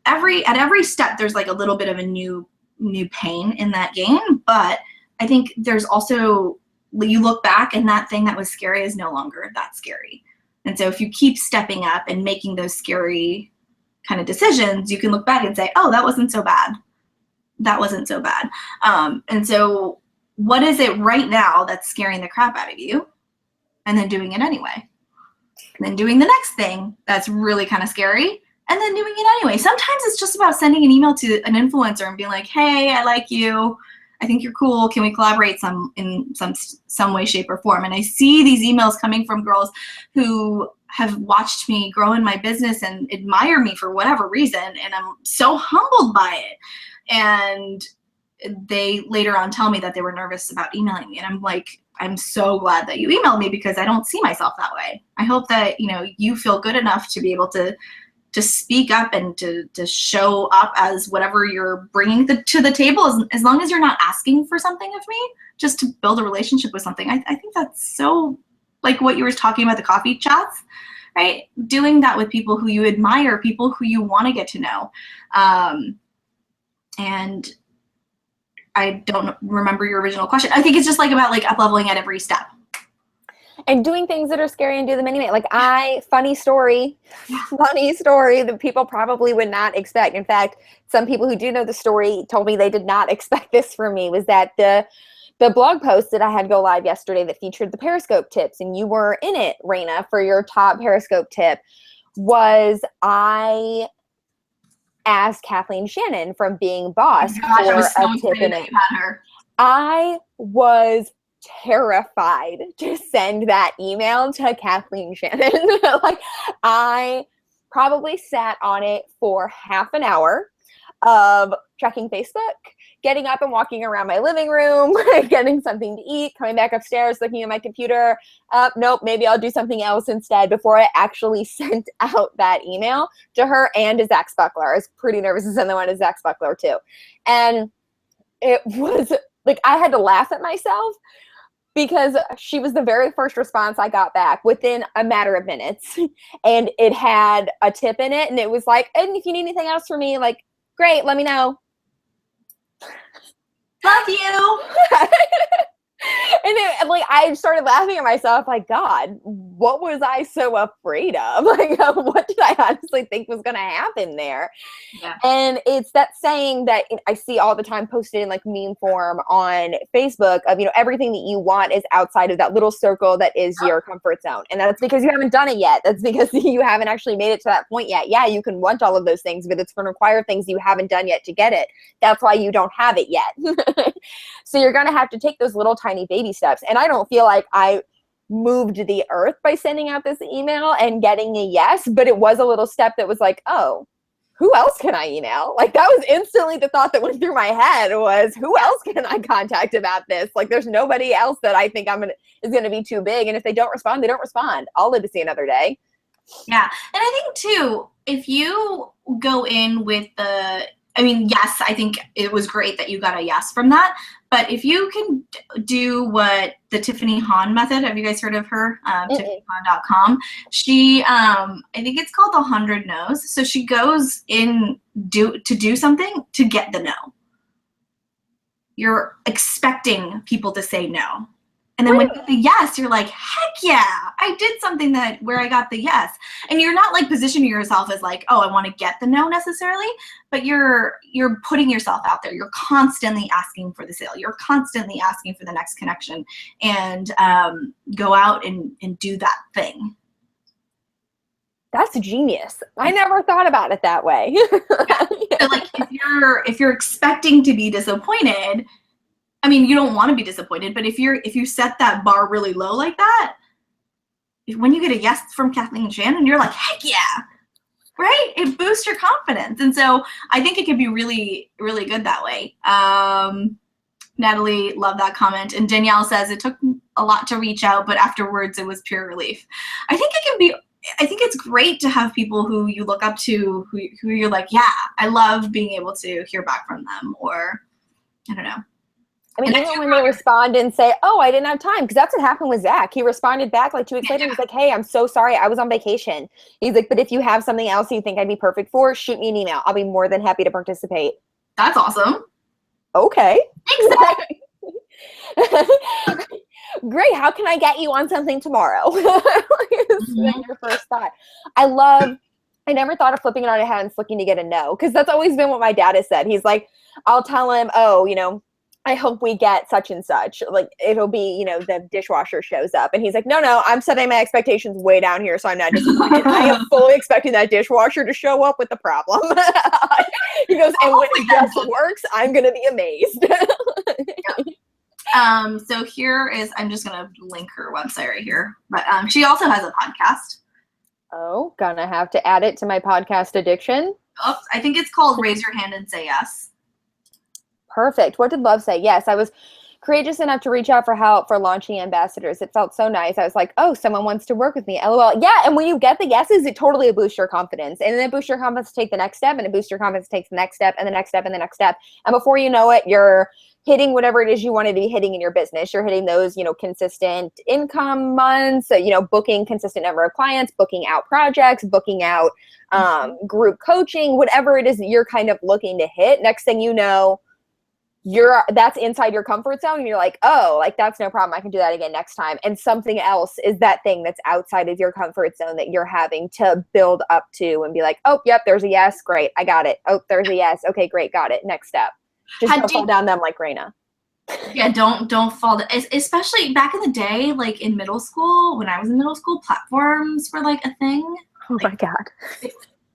Speaker 2: at every step, there's like a little bit of a new pain in that game. But I think there's also, you look back and that thing that was scary is no longer that scary. And so if you keep stepping up and making those scary kind of decisions, you can look back and say, oh, that wasn't so bad. That wasn't so bad. And so what is it right now that's scaring the crap out of you? And then doing it anyway. And then doing the next thing that's really kind of scary, and then doing it anyway. Sometimes it's just about sending an email to an influencer and being like, hey, I like you. I think you're cool. Can we collaborate in some way, shape, or form? And I see these emails coming from girls who have watched me grow in my business and admire me for whatever reason, and I'm so humbled by it. And they later on tell me that they were nervous about emailing me, and I'm like, I'm so glad that you emailed me, because I don't see myself that way. I hope that, you know, you feel good enough to be able to speak up and to show up as whatever you're bringing to the table, as long as you're not asking for something of me, just to build a relationship with something. I think that's so, like what you were talking about, the coffee chats, right? Doing that with people who you admire, people who you want to get to know. And I don't remember your original question. I think it's just like about like up-leveling at every step.
Speaker 1: And doing things that are scary and do them anyway. Like funny story that people probably would not expect. In fact, some people who do know the story told me they did not expect this from me, was that the blog post that I had go live yesterday that featured the Periscope tips, and you were in it, Reina, for your top Periscope tip, was I asked Kathleen Shannon from Being Boss for a tip in it. I was terrified to send that email to Kathleen Shannon. Like, I probably sat on it for half an hour of checking Facebook, getting up and walking around my living room, getting something to eat, coming back upstairs, looking at my computer. Nope, maybe I'll do something else instead, before I actually sent out that email to her and to Zach Spuckler. I was pretty nervous to send the one to Zach Spuckler too. And it was like, I had to laugh at myself, because she was the very first response I got back within a matter of minutes. And it had a tip in it. And it was like, and if you need anything else from me, like, great, let me know.
Speaker 2: Love you.
Speaker 1: And like, I started laughing at myself, like, God, what was I so afraid of? Like, what did I honestly think was going to happen there?
Speaker 2: Yeah.
Speaker 1: And it's that saying that I see all the time posted in like meme form on Facebook of, you know, everything that you want is outside of that little circle that is your comfort zone. And that's because you haven't done it yet. That's because you haven't actually made it to that point yet. Yeah, you can want all of those things, but it's going to require things you haven't done yet to get it. That's why you don't have it yet. So you're going to have to take those little tiny baby steps. And I don't feel like I moved the earth by sending out this email and getting a yes, but it was a little step that was like, oh, who else can I email? Like, that was instantly the thought that went through my head, was, who else can I contact about this? Like, there's nobody else that I think is going to be too big. And if they don't respond, they don't respond. I'll live to see another day.
Speaker 2: Yeah. And I think too, if you go in with yes, I think it was great that you got a yes from that. But if you can do what the Tiffany Hahn method, have you guys heard of her? TiffanyHahn.com. She, I think it's called the 100 No's. So she goes in to do something to get the no. You're expecting people to say no. And then when you get the yes, you're like, heck yeah, I did something where I got the yes. And you're not like positioning yourself as like, oh, I want to get the no necessarily, but you're putting yourself out there. You're constantly asking for the sale. You're constantly asking for the next connection, and go out and do that thing.
Speaker 1: That's genius. I never thought about it that way.
Speaker 2: Yeah. So like, if you're expecting to be disappointed, I mean, you don't want to be disappointed, but if you set that bar really low like that, when you get a yes from Kathleen Shannon, you're like, heck yeah, right? It boosts your confidence. And so I think it can be really, really good that way. Natalie, love that comment. And Danielle says, it took a lot to reach out, but afterwards it was pure relief. I think it's great to have people who you look up to, who you're like, yeah, I love being able to hear back from them, or I don't know.
Speaker 1: I mean, even when they respond and say, oh, I didn't have time, because that's what happened with Zach. He responded back like 2 weeks later. He's like, hey, I'm so sorry. I was on vacation. He's like, but if you have something else you think I'd be perfect for, shoot me an email. I'll be more than happy to participate.
Speaker 2: That's awesome.
Speaker 1: Okay.
Speaker 2: Exactly.
Speaker 1: Great. How can I get you on something tomorrow? It's your first thought. I never thought of flipping it on a head and looking to get a no, because that's always been what my dad has said. He's like, I'll tell him, oh, you know, I hope we get such and such. Like, it'll be, you know, the dishwasher shows up and he's like, no, I'm setting my expectations way down here, so I'm not disappointed. I am fully expecting that dishwasher to show up with the problem. He goes, and when it just works, I'm going to be amazed.
Speaker 2: So here is, I'm just going to link her website right here. But she also has a podcast.
Speaker 1: Oh, gonna have to add it to my podcast addiction.
Speaker 2: Oops, I think it's called Raise Your Hand and Say Yes.
Speaker 1: Perfect. What did Love say? Yes, I was courageous enough to reach out for help for launching ambassadors. It felt so nice. I was like, oh, someone wants to work with me. LOL. Yeah, and when you get the yeses, it totally boosts your confidence. And then it boosts your confidence to take the next step, and it boosts your confidence to take the next step, and the next step, and the next step. And before you know it, you're hitting whatever it is you wanted to be hitting in your business. You're hitting those, you know, consistent income months, you know, booking consistent number of clients, booking out projects, booking out group coaching, whatever it is that you're kind of looking to hit. Next thing you know, that's inside your comfort zone, and you're like, oh, like, that's no problem. I can do that again next time. And something else is that thing that's outside of your comfort zone that you're having to build up to and be like, oh, yep, there's a yes. Great. I got it. Oh, there's a yes. Okay, great. Got it. Next step. Just don't fall down them like Reina.
Speaker 2: Yeah, don't fall down. Especially back in the day, like in middle school, when I was in middle school, platforms were like a thing.
Speaker 1: Oh my God.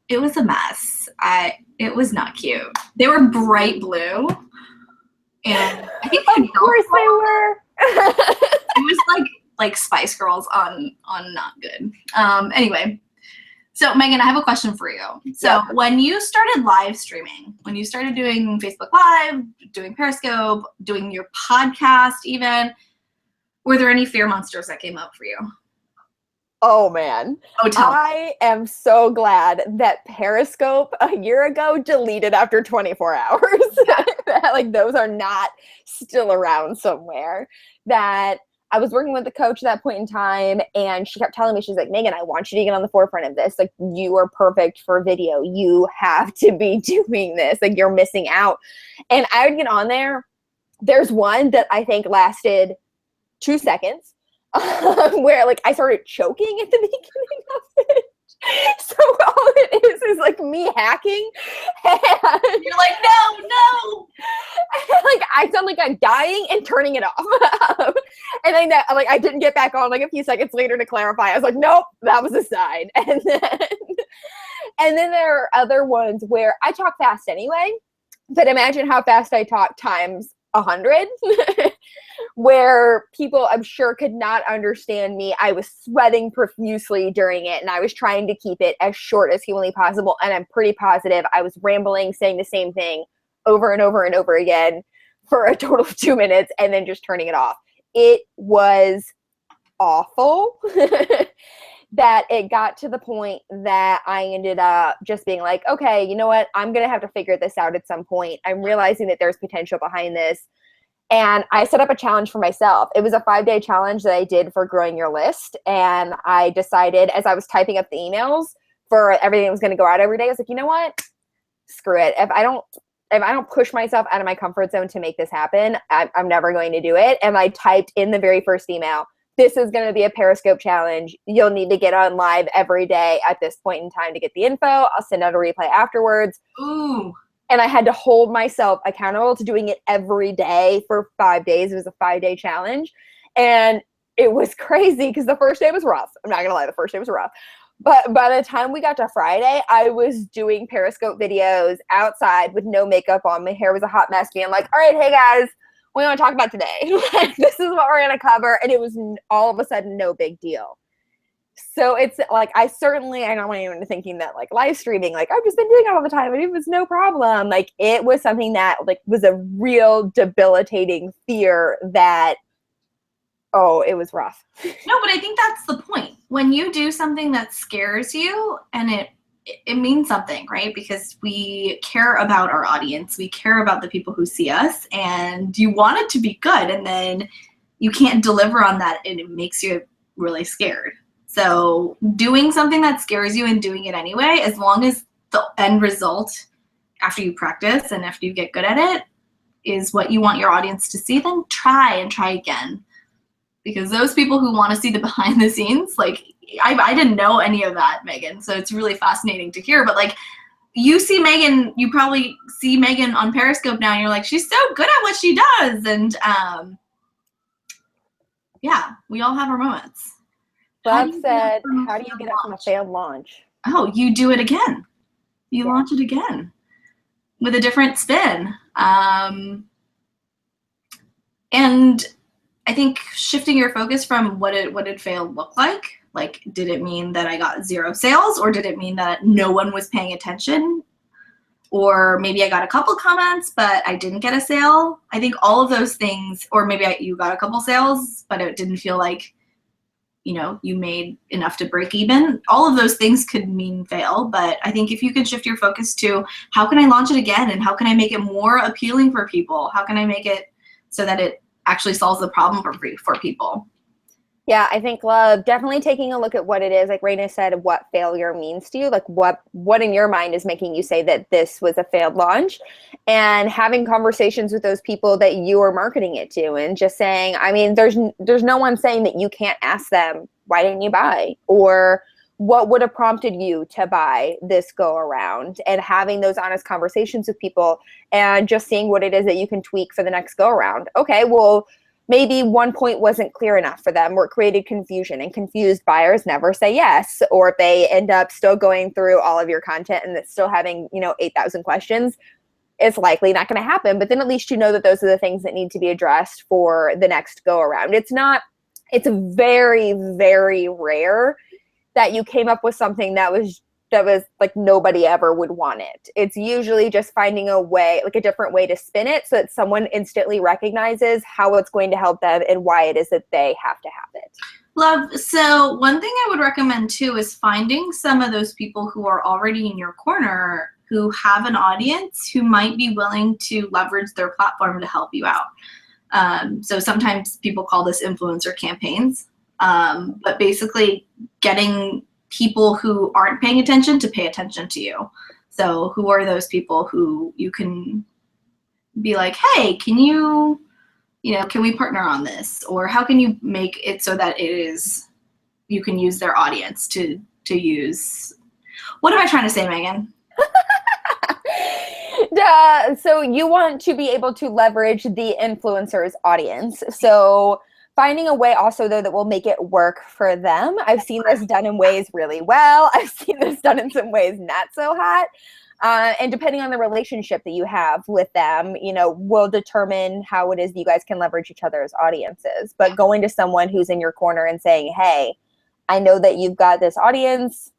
Speaker 2: It was a mess. It was not cute. They were bright blue. And I think
Speaker 1: of course they were.
Speaker 2: It was like Spice Girls on not good. Anyway, so Meghan, I have a question for you. So when you started live streaming, when you started doing Facebook Live, doing Periscope, doing your podcast even, were there any fear monsters that came up for you?
Speaker 1: Oh man. I am so glad that Periscope a year ago deleted after 24 hours. Like, those are not still around somewhere. That I was working with a coach at that point in time, and she kept telling me, she's like, Meghan, I want you to get on the forefront of this. Like, you are perfect for video. You have to be doing this. Like, you're missing out. And I would get on there. There's one that I think lasted 2 seconds. Where, like, I started choking at the beginning of it. So all it is like me hacking, and
Speaker 2: you're like, no.
Speaker 1: Like, I sound like I'm dying and turning it off. And then I didn't get back on like a few seconds later to clarify. I was like, nope, that was a sign. And then there are other ones where I talk fast anyway, but imagine how fast I talk times 100. Where people, I'm sure, could not understand me. I was sweating profusely during it, and I was trying to keep it as short as humanly possible. And I'm pretty positive I was rambling, saying the same thing over and over and over again for a total of 2 minutes, and then just turning it off. It was awful. That it got to the point that I ended up just being like, okay, you know what? I'm going to have to figure this out at some point. I'm realizing that there's potential behind this. And I set up a challenge for myself. It was a 5-day challenge that I did for growing your list. And I decided, as I was typing up the emails for everything that was going to go out every day, I was like, you know what? Screw it. If I don't push myself out of my comfort zone to make this happen, I'm never going to do it. And I typed in the very first email, this is going to be a Periscope challenge. You'll need to get on live every day at this point in time to get the info. I'll send out a replay afterwards.
Speaker 2: Ooh.
Speaker 1: And I had to hold myself accountable to doing it every day for 5 days. It was a 5-day challenge. And it was crazy because the first day was rough. I'm not going to lie. The first day was rough. But by the time we got to Friday, I was doing Periscope videos outside with no makeup on. My hair was a hot mess, being like, all right, hey guys, what do you want to talk about today? Like, this is what we're going to cover. And it was all of a sudden no big deal. So it's like, I don't want anyone to thinking that like live streaming, like I've just been doing it all the time and it was no problem. Like, it was something that like was a real debilitating fear that, oh, it was rough.
Speaker 2: No, but I think that's the point. When you do something that scares you and it means something, right? Because we care about our audience. We care about the people who see us, and you want it to be good. And then you can't deliver on that, and it makes you really scared. So doing something that scares you and doing it anyway, as long as the end result after you practice and after you get good at it is what you want your audience to see, then try and try again. Because those people who want to see the behind the scenes, like I didn't know any of that, Meghan. So it's really fascinating to hear. But like, you see Meghan, you probably see Meghan on Periscope now, and you're like, she's so good at what she does. And yeah, we all have our moments.
Speaker 1: Love said, how do you get up from a failed launch?
Speaker 2: Oh, you do it again. You launch it again with a different spin. And I think shifting your focus from what did fail look like, did it mean that I got 0 sales, or did it mean that no one was paying attention? Or maybe I got a couple comments, but I didn't get a sale. I think all of those things, or maybe you got a couple sales, but it didn't feel like, you made enough to break even. All of those things could mean fail, but I think if you can shift your focus to how can I launch it again, and how can I make it more appealing for people? How can I make it so that it actually solves the problem for people?
Speaker 1: Yeah, I think, love, definitely taking a look at what it is, like Reina said, what failure means to you, like what in your mind is making you say that this was a failed launch, and having conversations with those people that you are marketing it to, and just saying, I mean, there's no one saying that you can't ask them, why didn't you buy? Or what would have prompted you to buy this go around, and having those honest conversations with people and just seeing what it is that you can tweak for the next go around. Okay, well, maybe one point wasn't clear enough for them, or it created confusion, and confused buyers never say yes. Or if they end up still going through all of your content and it's still having, 8,000 questions, it's likely not going to happen. But then at least you know that those are the things that need to be addressed for the next go around. It's very, very rare that you came up with something that was like nobody ever would want it. It's usually just finding a way, like a different way to spin it, so that someone instantly recognizes how it's going to help them and why it is that they have to have it.
Speaker 2: Love. So one thing I would recommend too is finding some of those people who are already in your corner, who have an audience, who might be willing to leverage their platform to help you out. So sometimes people call this influencer campaigns, but basically getting people who aren't paying attention to pay attention to you. So who are those people who you can be like, hey, can we partner on this? Or how can you make it so that you can use their audience to use. What am I trying to say, Meghan?
Speaker 1: So you want to be able to leverage the influencer's audience. So finding a way also, though, that will make it work for them. I've seen this done in ways really well. I've seen this done in some ways not so hot. And depending on the relationship that you have with them, will determine how it is that you guys can leverage each other's audiences. But going to someone who's in your corner and saying, hey, I know that you've got this audience,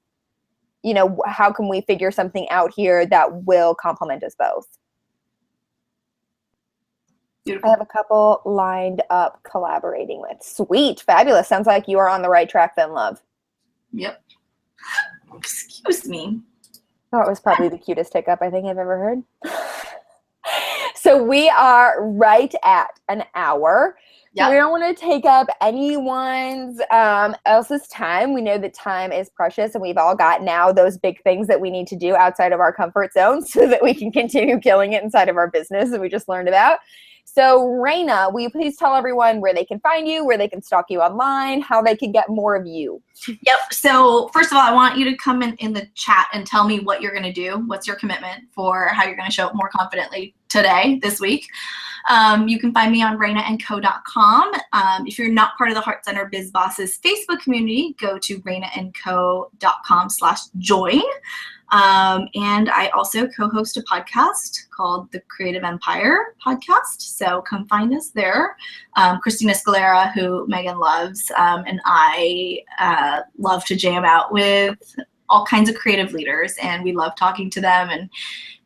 Speaker 1: how can we figure something out here that will complement us both? Beautiful. I have a couple lined up collaborating with. Sweet. Fabulous. Sounds like you are on the right track then, love.
Speaker 2: Yep. Excuse me.
Speaker 1: Oh, it was probably the cutest hiccup I think I've ever heard. So we are right at an hour. Yep. So we don't want to take up anyone's else's time. We know that time is precious, and we've all got now those big things that we need to do outside of our comfort zone so that we can continue killing it inside of our business that we just learned about. So Reina, will you please tell everyone where they can find you, where they can stalk you online, how they can get more of you?
Speaker 2: Yep. So first of all, I want you to come in the chat and tell me what you're going to do. What's your commitment for how you're going to show up more confidently this week? You can find me on reinaandco.com. If you're not part of the Heart Center Biz Bosses Facebook community, go to reinaandco.com/join. And I also co-host a podcast called The Creative Empire Podcast. So come find us there. Christina Scalera, who Meghan loves, and I love to jam out with all kinds of creative leaders, and we love talking to them and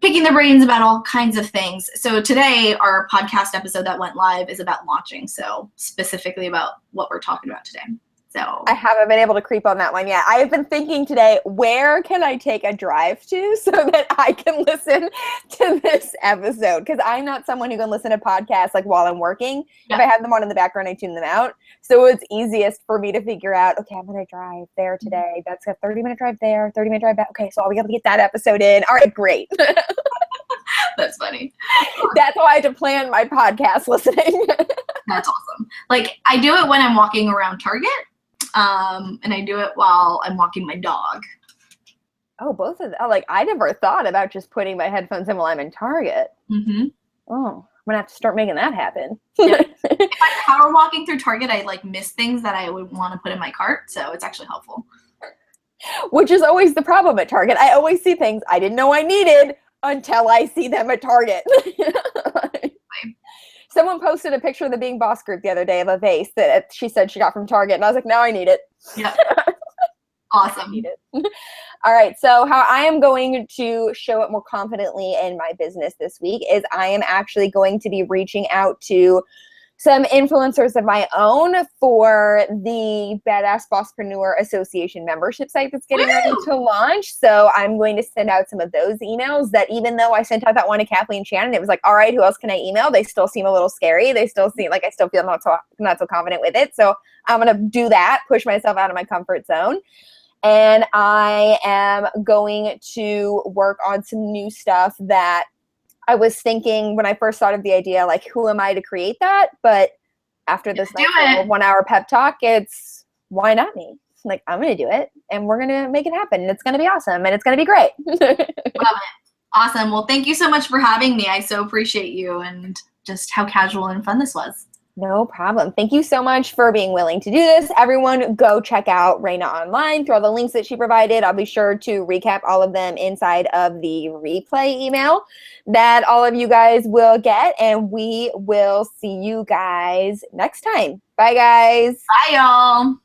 Speaker 2: picking their brains about all kinds of things. So today, our podcast episode that went live is about launching, so specifically about what we're talking about today. So
Speaker 1: I haven't been able to creep on that one yet. I have been thinking today, where can I take a drive to so that I can listen to this episode? Because I'm not someone who can listen to podcasts like while I'm working. Yep. If I have them on in the background, I tune them out. So it's easiest for me to figure out, okay, I'm going to drive there today. That's a 30-minute drive there, 30-minute drive back. Okay, so I'll be able to get that episode in. All right, great.
Speaker 2: That's funny.
Speaker 1: That's why I had to plan my podcast listening.
Speaker 2: That's awesome. Like, I do it when I'm walking around Target. And I do it while I'm walking my dog.
Speaker 1: Oh, both of them. Like, I never thought about just putting my headphones in while I'm in Target.
Speaker 2: Mm-hmm.
Speaker 1: Oh, I'm gonna have to start making that happen.
Speaker 2: Yep. If I'm power walking through Target, I like miss things that I would want to put in my cart, so it's actually helpful.
Speaker 1: Which is always the problem at Target. I always see things I didn't know I needed until I see them at Target. Someone posted a picture of the Being Boss group the other day of a vase that she said she got from Target, and I was like, now I need it.
Speaker 2: Yep. Awesome.
Speaker 1: Need it. All right, so how I am going to show up more confidently in my business this week is I am actually going to be reaching out to some influencers of my own for the Badass Bosspreneur Association membership site that's getting ready to launch. So I'm going to send out some of those emails that, even though I sent out that one to Kathleen Shannon, it was like, all right, who else can I email? They still seem a little scary. They still seem like I still feel not so confident with it. So I'm going to do that, push myself out of my comfort zone. And I am going to work on some new stuff that I was thinking when I first thought of the idea, like, who am I to create that? But after this nice 1 hour pep talk, it's why not me? Like, I'm going to do it and we're going to make it happen. And it's going to be awesome and it's going to be great.
Speaker 2: Love it. Awesome. Well, thank you so much for having me. I so appreciate you and just how casual and fun this was.
Speaker 1: No problem. Thank you so much for being willing to do this. Everyone, go check out Reina online through all the links that she provided. I'll be sure to recap all of them inside of the replay email that all of you guys will get. And we will see you guys next time. Bye, guys.
Speaker 2: Bye, y'all.